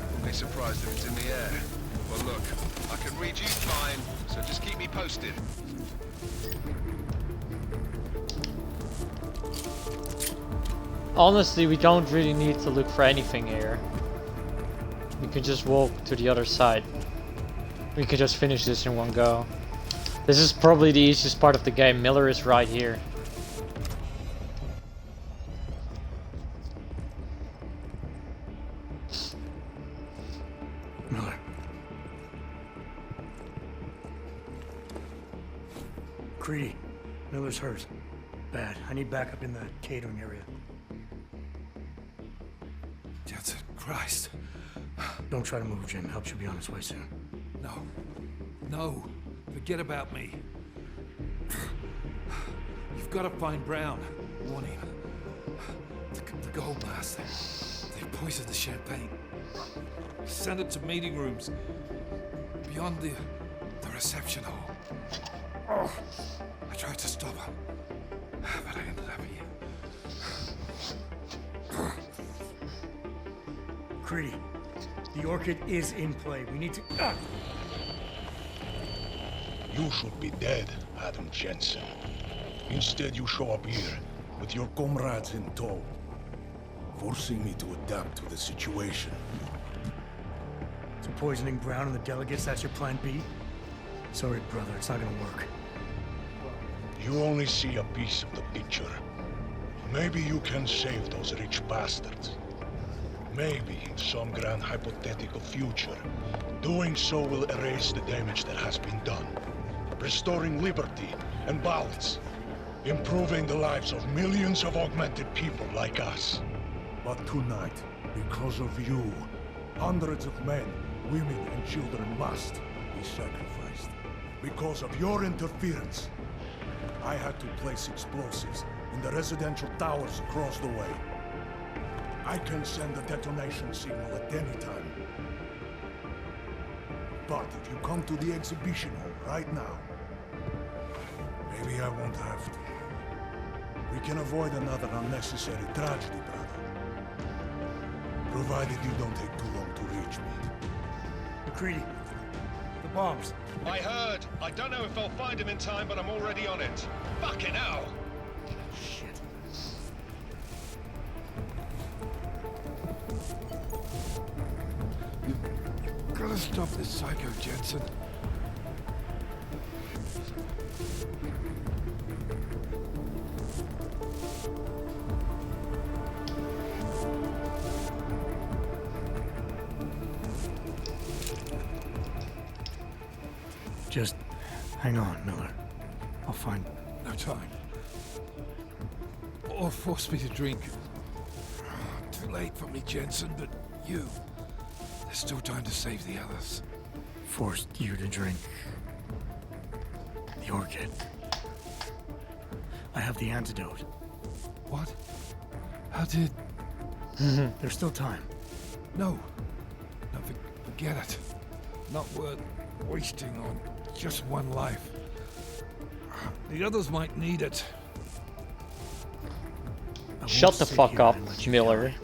Wouldn't be surprised if it's in the air. Well look, I can read you fine, so just keep me posted. Honestly, we don't really need to look for anything here. We can just walk to the other side. We can just finish this in one go. This is probably the easiest part of the game. Miller is right here. Miller. Creedy. Miller's hurt. Bad. I need backup in the catering area. Jensen, Christ. Don't try to move, Jim. Help should be on its way soon. No. No. Forget about me. You've got to find Brown. Warn him. The gold master. They poisoned the champagne. Send it to meeting rooms. Beyond the reception hall. Oh, I tried to stop him. But I ended up here. Creedy. The Orchid is in play. We need to... You should be dead, Adam Jensen. Instead, you show up here with your comrades in tow, forcing me to adapt to the situation. So poisoning Brown and the delegates, that's your plan B? Sorry, brother, it's not gonna work. You only see a piece of the picture. Maybe you can save those rich bastards. Maybe in some grand hypothetical future, doing so will erase the damage that has been done. Restoring liberty and balance. Improving the lives of millions of augmented people like us. But tonight, because of you, hundreds of men, women and children must be sacrificed. Because of your interference, I had to place explosives in the residential towers across the way. I can send a detonation signal at any time. But if you come to the exhibition hall right now, maybe I won't have to. We can avoid another unnecessary tragedy, brother. Provided you don't take too long to reach me. McCready, the bombs. I heard. I don't know if I'll find him in time, but I'm already on it. Fucking hell! Shit. You've got to stop this psycho, Jensen. Just hang on, Miller. I'll find... No time. Or force me to drink. Too late for me, Jensen, but you... There's still time to save the others. Forced you to drink... the Orchid. I have the antidote. What? How did... There's still time. No. No, forget it. Not worth wasting on just one life. The others might need it. Shut the fuck up, Miller.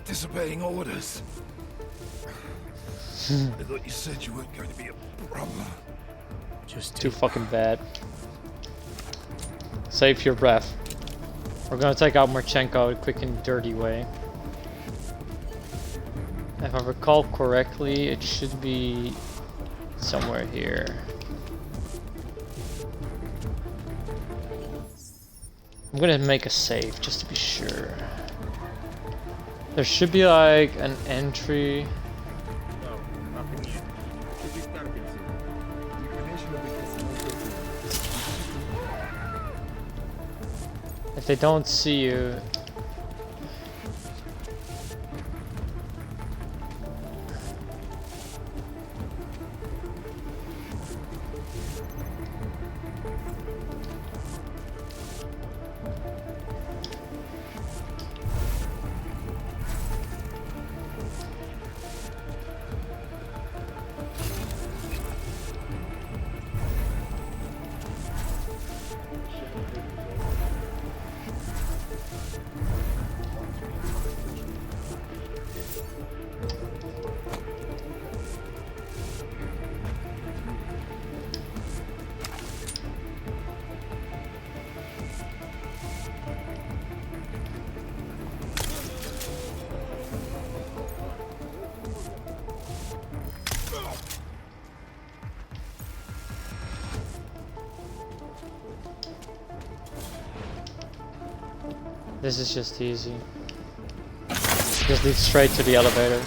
Disobeying orders. I thought you said you weren't going to be a problem. Just too fucking bad. Save your breath. We're gonna take out Marchenko a quick and dirty way. If I recall correctly, it should be somewhere here. I'm gonna make a save just to be sure. There should be like an entry. If they don't see you, This is just easy. Just lead straight to the elevator.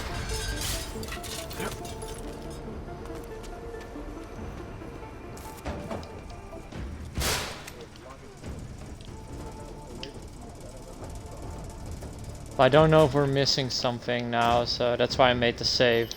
I don't know if we're missing something now, so that's why I made the save.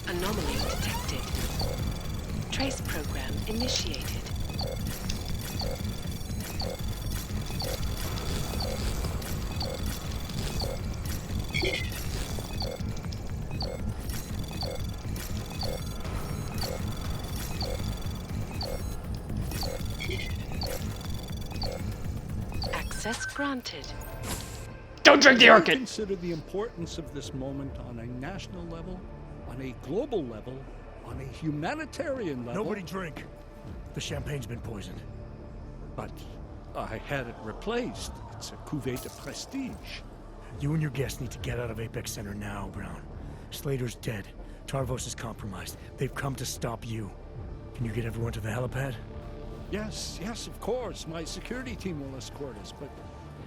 Anomaly detected. Trace program initiated. Access granted. Don't drink the orchid! Consider the importance of this moment on a national level, on a global level, on a humanitarian level. Nobody drink. The champagne's been poisoned. But I had it replaced. It's a cuvée de prestige. You and your guests need to get out of Apex Center now, Brown. Slater's dead. Tarvos is compromised. They've come to stop you. Can you get everyone to the helipad? Yes, of course. My security team will escort us, but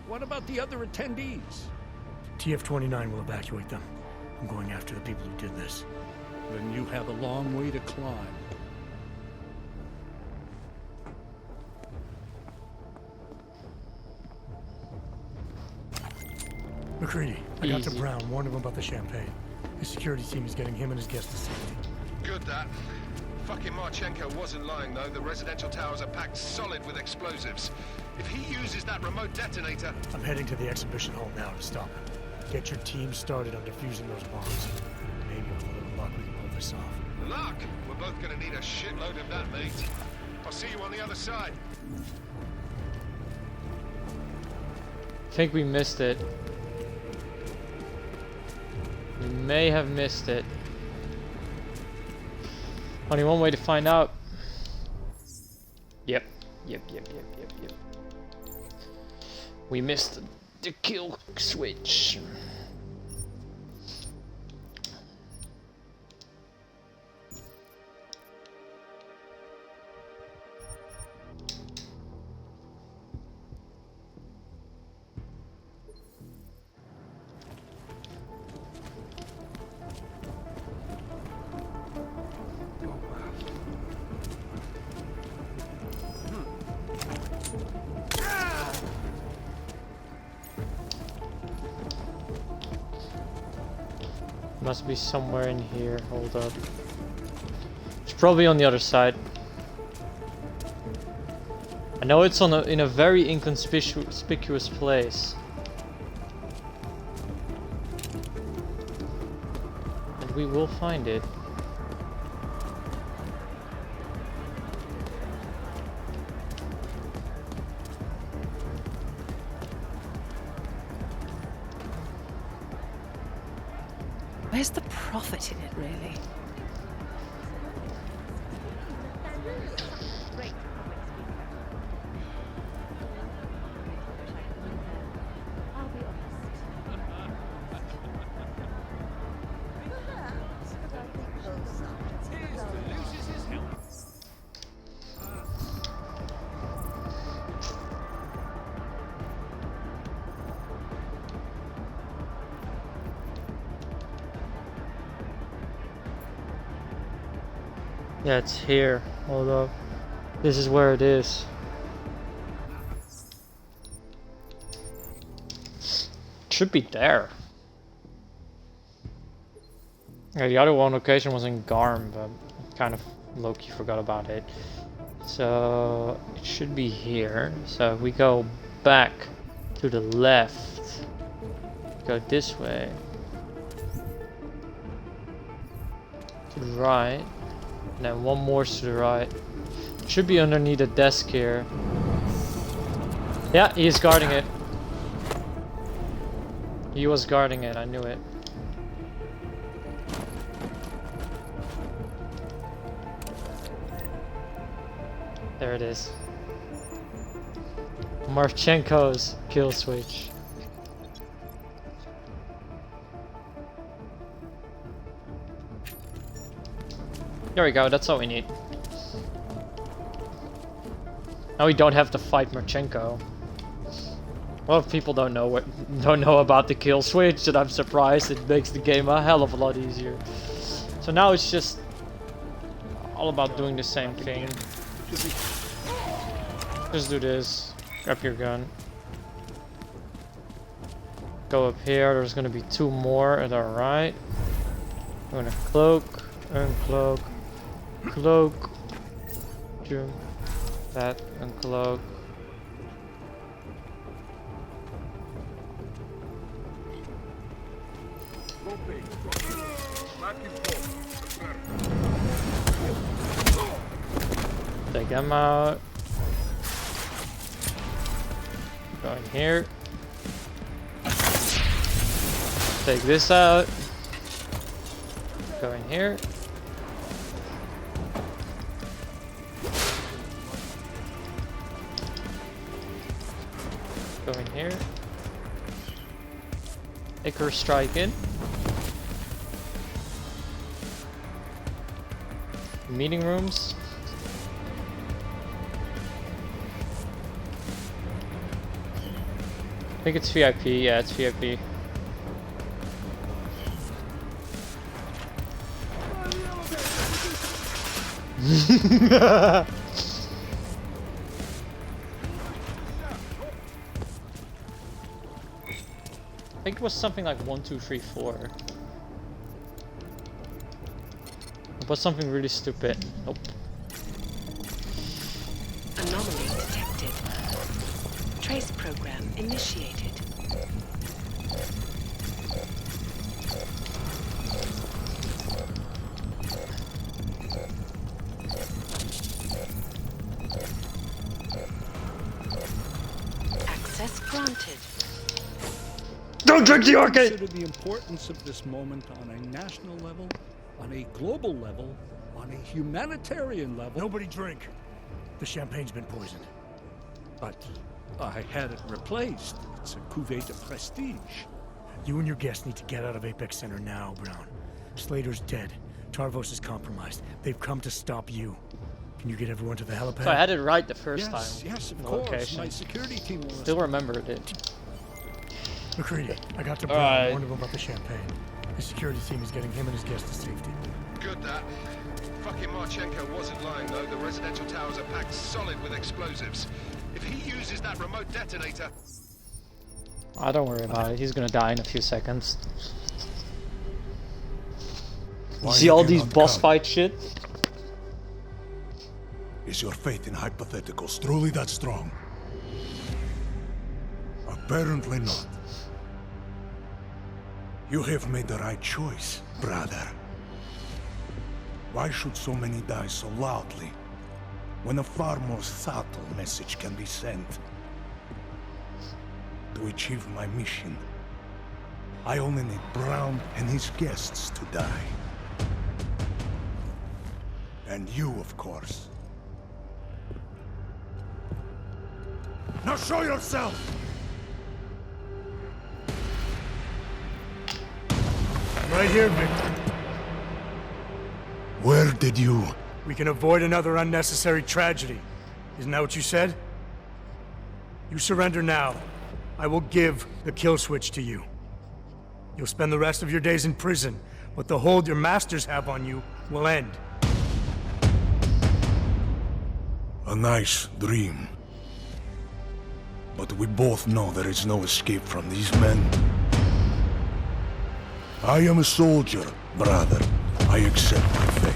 what about the other attendees? TF-29 will evacuate them. I'm going after the people who did this. Then you have a long way to climb. McCready, I got to Brown, warned him about the champagne. His security team is getting him and his guests to safety. Good that. Fucking Marchenko wasn't lying though. The residential towers are packed solid with explosives. If he uses that remote detonator... I'm heading to the exhibition hall now to stop him. Get your team started on defusing those bombs. Maybe with a little luck we can pull this off. Luck? We're both gonna need a shitload of that, mate. I'll see you on the other side. I think we missed it. We may have missed it. Only one way to find out. Yep. We missed the kill switch. Must be somewhere in here. Hold up. It's probably on the other side. I know it's on in a very inconspicuous place. And we will find it. Where's the profit in it, really? Yeah, it's here. Hold up. This is where it is. It should be there. Yeah, the other one location was in Garm, but kind of low-key forgot about it. So it should be here. So if we go back to the left, go this way, to the right, and then one more to the right. It should be underneath a desk here. Yeah, he's guarding it. He was guarding it, I knew it. There it is. Marchenko's kill switch. There we go, that's all we need. Now we don't have to fight Marchenko. Well, if people don't know about the kill switch, and I'm surprised, it makes the game a hell of a lot easier. So now it's just all about doing the same thing. Just do this. Grab your gun. Go up here. There's gonna be 2 more at our right. I'm gonna cloak, uncloak, cloak, jump, that, uncloak. Take them out. Go in here. Take this out. Go in here. Go in here. Icarus strike in. Meeting rooms. I think it's VIP, yeah, it's VIP. I think it was something like 1, 2, 3, 4. It was something really stupid. Nope. Anomaly detected. Trace program initiated. Access granted. Don't drink the orchid! Consider the importance of this moment on a national level, on a global level, on a humanitarian level. Nobody drink. The champagne's been poisoned. But I had it replaced. It's a cuvée de prestige. You and your guests need to get out of Apex Center now, Brown. Slater's dead. Tarvos is compromised. They've come to stop you. Can you get everyone to the helipad? So I had it right the first time. Yes, of Location. course. My security team will Still remembered it. McCready, I got to Brown, warned him about the champagne. His security team is getting him and his guests to safety. Good that. Fucking Marchenko wasn't lying though. The residential towers are packed solid with explosives. If he uses that remote detonator... Oh, don't worry about it. He's gonna die in a few seconds. See all these boss fight shit? Is your faith in hypotheticals truly that strong? Apparently not. You have made the right choice, brother. Why should so many die so loudly, when a far more subtle message can be sent? To achieve my mission, I only need Brown and his guests to die. And you, of course. Now show yourself! Right here, Victor. Where did you... We can avoid another unnecessary tragedy. Isn't that what you said? You surrender now. I will give the kill switch to you. You'll spend the rest of your days in prison, but the hold your masters have on you will end. A nice dream. But we both know there is no escape from these men. I am a soldier, brother. I accept my fate.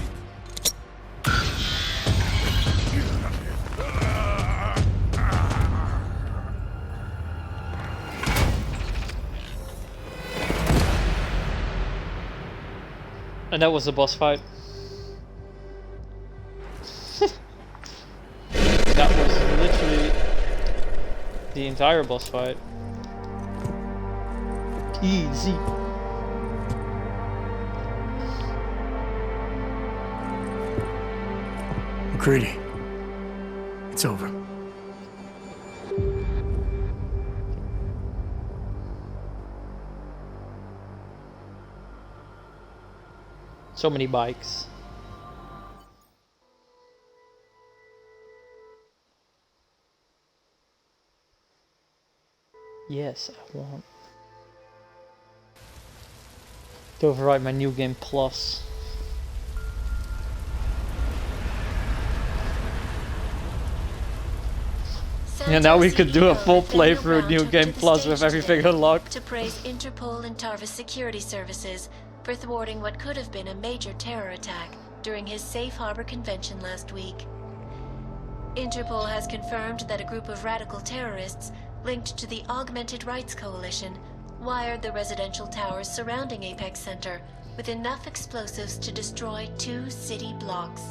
And that was the boss fight. That was literally the entire boss fight. Easy. McCready, it's over. So many bikes. Yes, I want to override my new game plus. Yeah, now we could do a full playthrough New Game Plus with everything unlocked. To praise Interpol and Tarvis security services for thwarting what could have been a major terror attack during his Safe Harbor convention last week. Interpol has confirmed that a group of radical terrorists linked to the Augmented Rights Coalition wired the residential towers surrounding Apex Center with enough explosives to destroy 2 city blocks.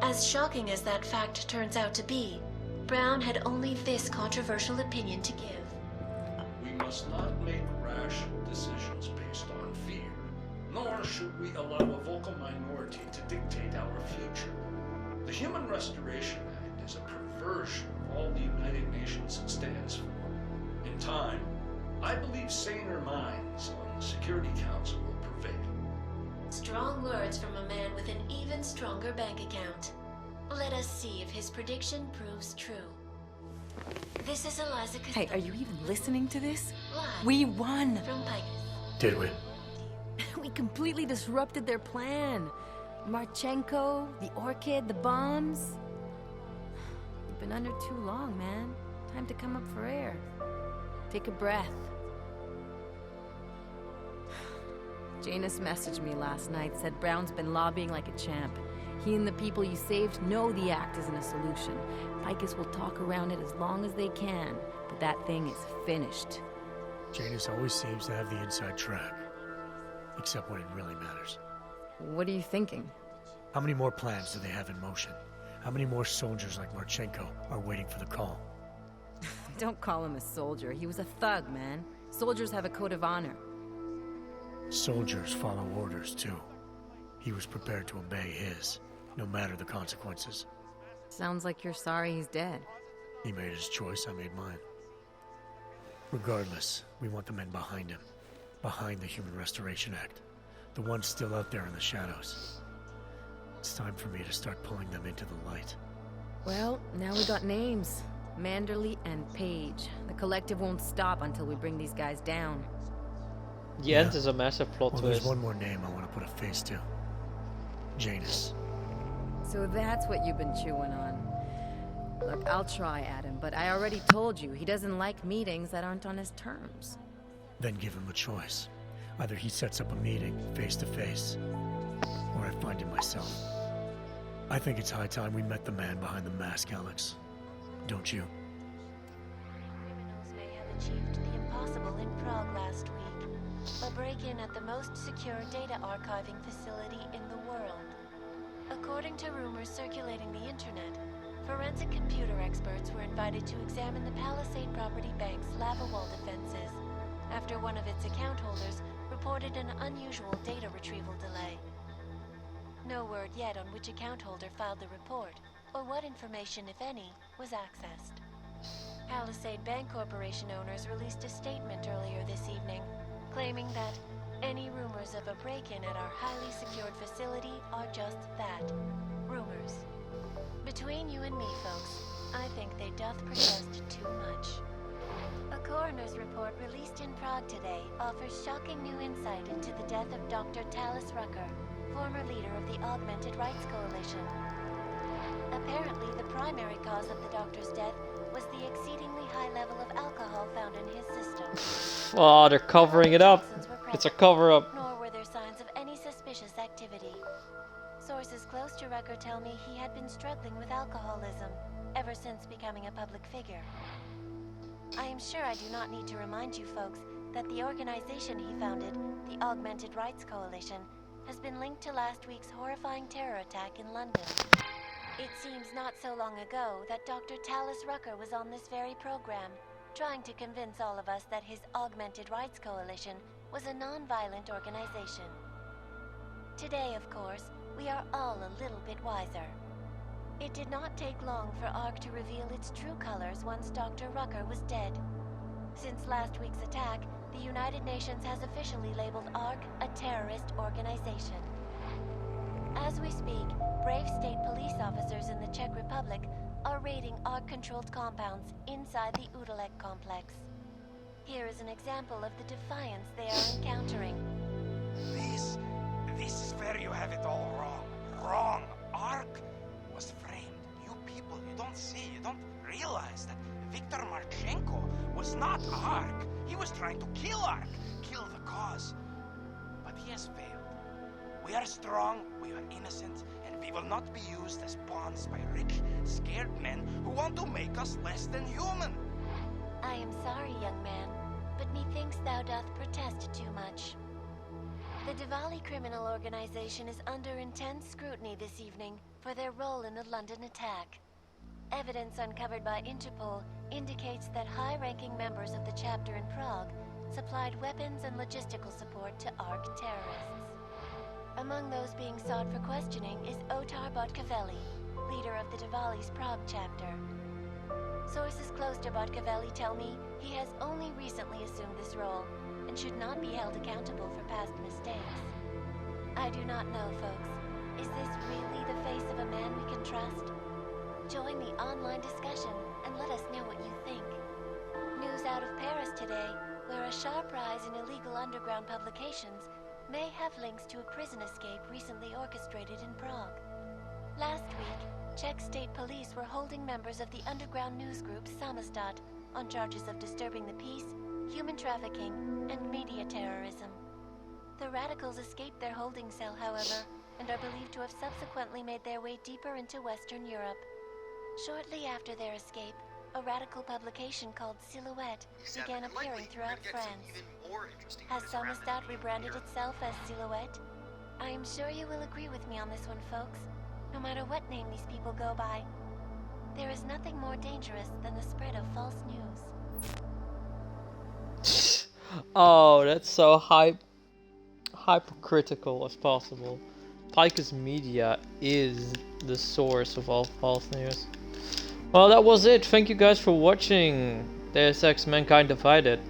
As shocking as that fact turns out to be, Brown had only this controversial opinion to give. We must not make rash decisions based on fear, nor should we allow a vocal minority to dictate our future. The Human Restoration Act is a perversion of all the United Nations stands for. In time, I believe saner minds on the Security Council will prevail. Strong words from a man with an even stronger bank account. Let us see if his prediction proves true. This is Eliza Hey, are you even listening to this? Live We won! from Pike. Did we? We completely disrupted their plan. Marchenko, the Orchid, the bombs. You've been under too long, man. Time to come up for air. Take a breath. Janus messaged me last night, said Brown's been lobbying like a champ. He and the people you saved know the act isn't a solution. Picus will talk around it as long as they can, but that thing is finished. Janus always seems to have the inside track. Except when it really matters. What are you thinking? How many more plans do they have in motion? How many more soldiers like Marchenko are waiting for the call? Don't call him a soldier. He was a thug, man. Soldiers have a code of honor. Soldiers follow orders, too. He was prepared to obey his, no matter the consequences. Sounds like you're sorry he's dead. He made his choice, I made mine. Regardless, we want the men behind him. Behind the Human Restoration Act. The ones still out there in the shadows. It's time for me to start pulling them into the light. Well, now we got names. Manderley and Page. The collective won't stop until we bring these guys down. The end is a massive plot well, twist. There's one more name I want to put a face to. Janus. So that's what you've been chewing on. Look, I'll try, Adam, but I already told you, he doesn't like meetings that aren't on his terms. Then give him a choice. Either he sets up a meeting, face to face, or I find him myself. I think it's high time we met the man behind the mask, Alex. Don't you? Criminals may have achieved the impossible in Prague last week. A break-in at the most secure data archiving facility in the world. According to rumors circulating the internet, forensic computer experts were invited to examine the Palisade Property Bank's lava wall defenses after one of its account holders reported an unusual data retrieval delay. No word yet on which account holder filed the report, or what information, if any, was accessed. Palisade Bank Corporation owners released a statement earlier this evening, claiming that any rumors of a break-in at our highly secured facility are just that, rumors. Between you and me, folks, I think they doth protest too much. A coroner's report released in Prague today offers shocking new insight into the death of Dr. Talis Rucker, former leader of the Augmented Rights Coalition. Apparently, the primary cause of the doctor's death was the exceedingly high level of alcohol found in his system. Oh, they're covering it up. It's a cover-up. Nor were there signs of any suspicious activity. Sources close to Rucker tell me he had been struggling with alcoholism ever since becoming a public figure. I am sure I do not need to remind you folks that the organization he founded, the Augmented Rights Coalition, has been linked to last week's horrifying terror attack in London. It seems not so long ago that Dr. Tallis Rucker was on this very program, trying to convince all of us that his Augmented Rights Coalition was a non-violent organization. Today, of course, we are all a little bit wiser. It did not take long for ARC to reveal its true colors once Dr. Rucker was dead. Since last week's attack, the United Nations has officially labeled ARC a terrorist organization. As we speak, brave state police officers in the Czech Republic are raiding ARC-controlled compounds inside the Udalek complex. Here is an example of the defiance they are encountering. This is where you have it all wrong. Wrong. ARC was framed. You people, you don't see, you don't realize that Viktor Marchenko was not ARC. He was trying to kill ARC, kill the cause. But he has failed. We are strong, we are innocent, and we will not be used as pawns by rich, scared men who want to make us less than human. I am sorry, young man, but methinks thou doth protest too much. The Diwali criminal organization is under intense scrutiny this evening for their role in the London attack. Evidence uncovered by Interpol indicates that high-ranking members of the chapter in Prague supplied weapons and logistical support to ARC terrorists. Among those being sought for questioning is Otar Botkavelli, leader of the Diwali's Prague chapter. Sources close to Botkavelli tell me he has only recently assumed this role and should not be held accountable for past mistakes. I do not know, folks. Is this really the face of a man we can trust? Join the online discussion and let us know what you think. News out of Paris today, where a sharp rise in illegal underground publications may have links to a prison escape recently orchestrated in Prague. Last week, Czech state police were holding members of the underground news group Samizdat on charges of disturbing the peace, human trafficking, and media terrorism. The radicals escaped their holding cell, however, and are believed to have subsequently made their way deeper into Western Europe. Shortly after their escape, a radical publication called Silhouette began appearing throughout France. Has Samizdat rebranded itself as Silhouette? I am sure you will agree with me on this one, folks. No matter what name these people go by, there is nothing more dangerous than the spread of false news. Oh, that's so hypocritical as possible. Picus Media is the source of all false news. Well, that was it. Thank you guys for watching Deus Ex Mankind Divided.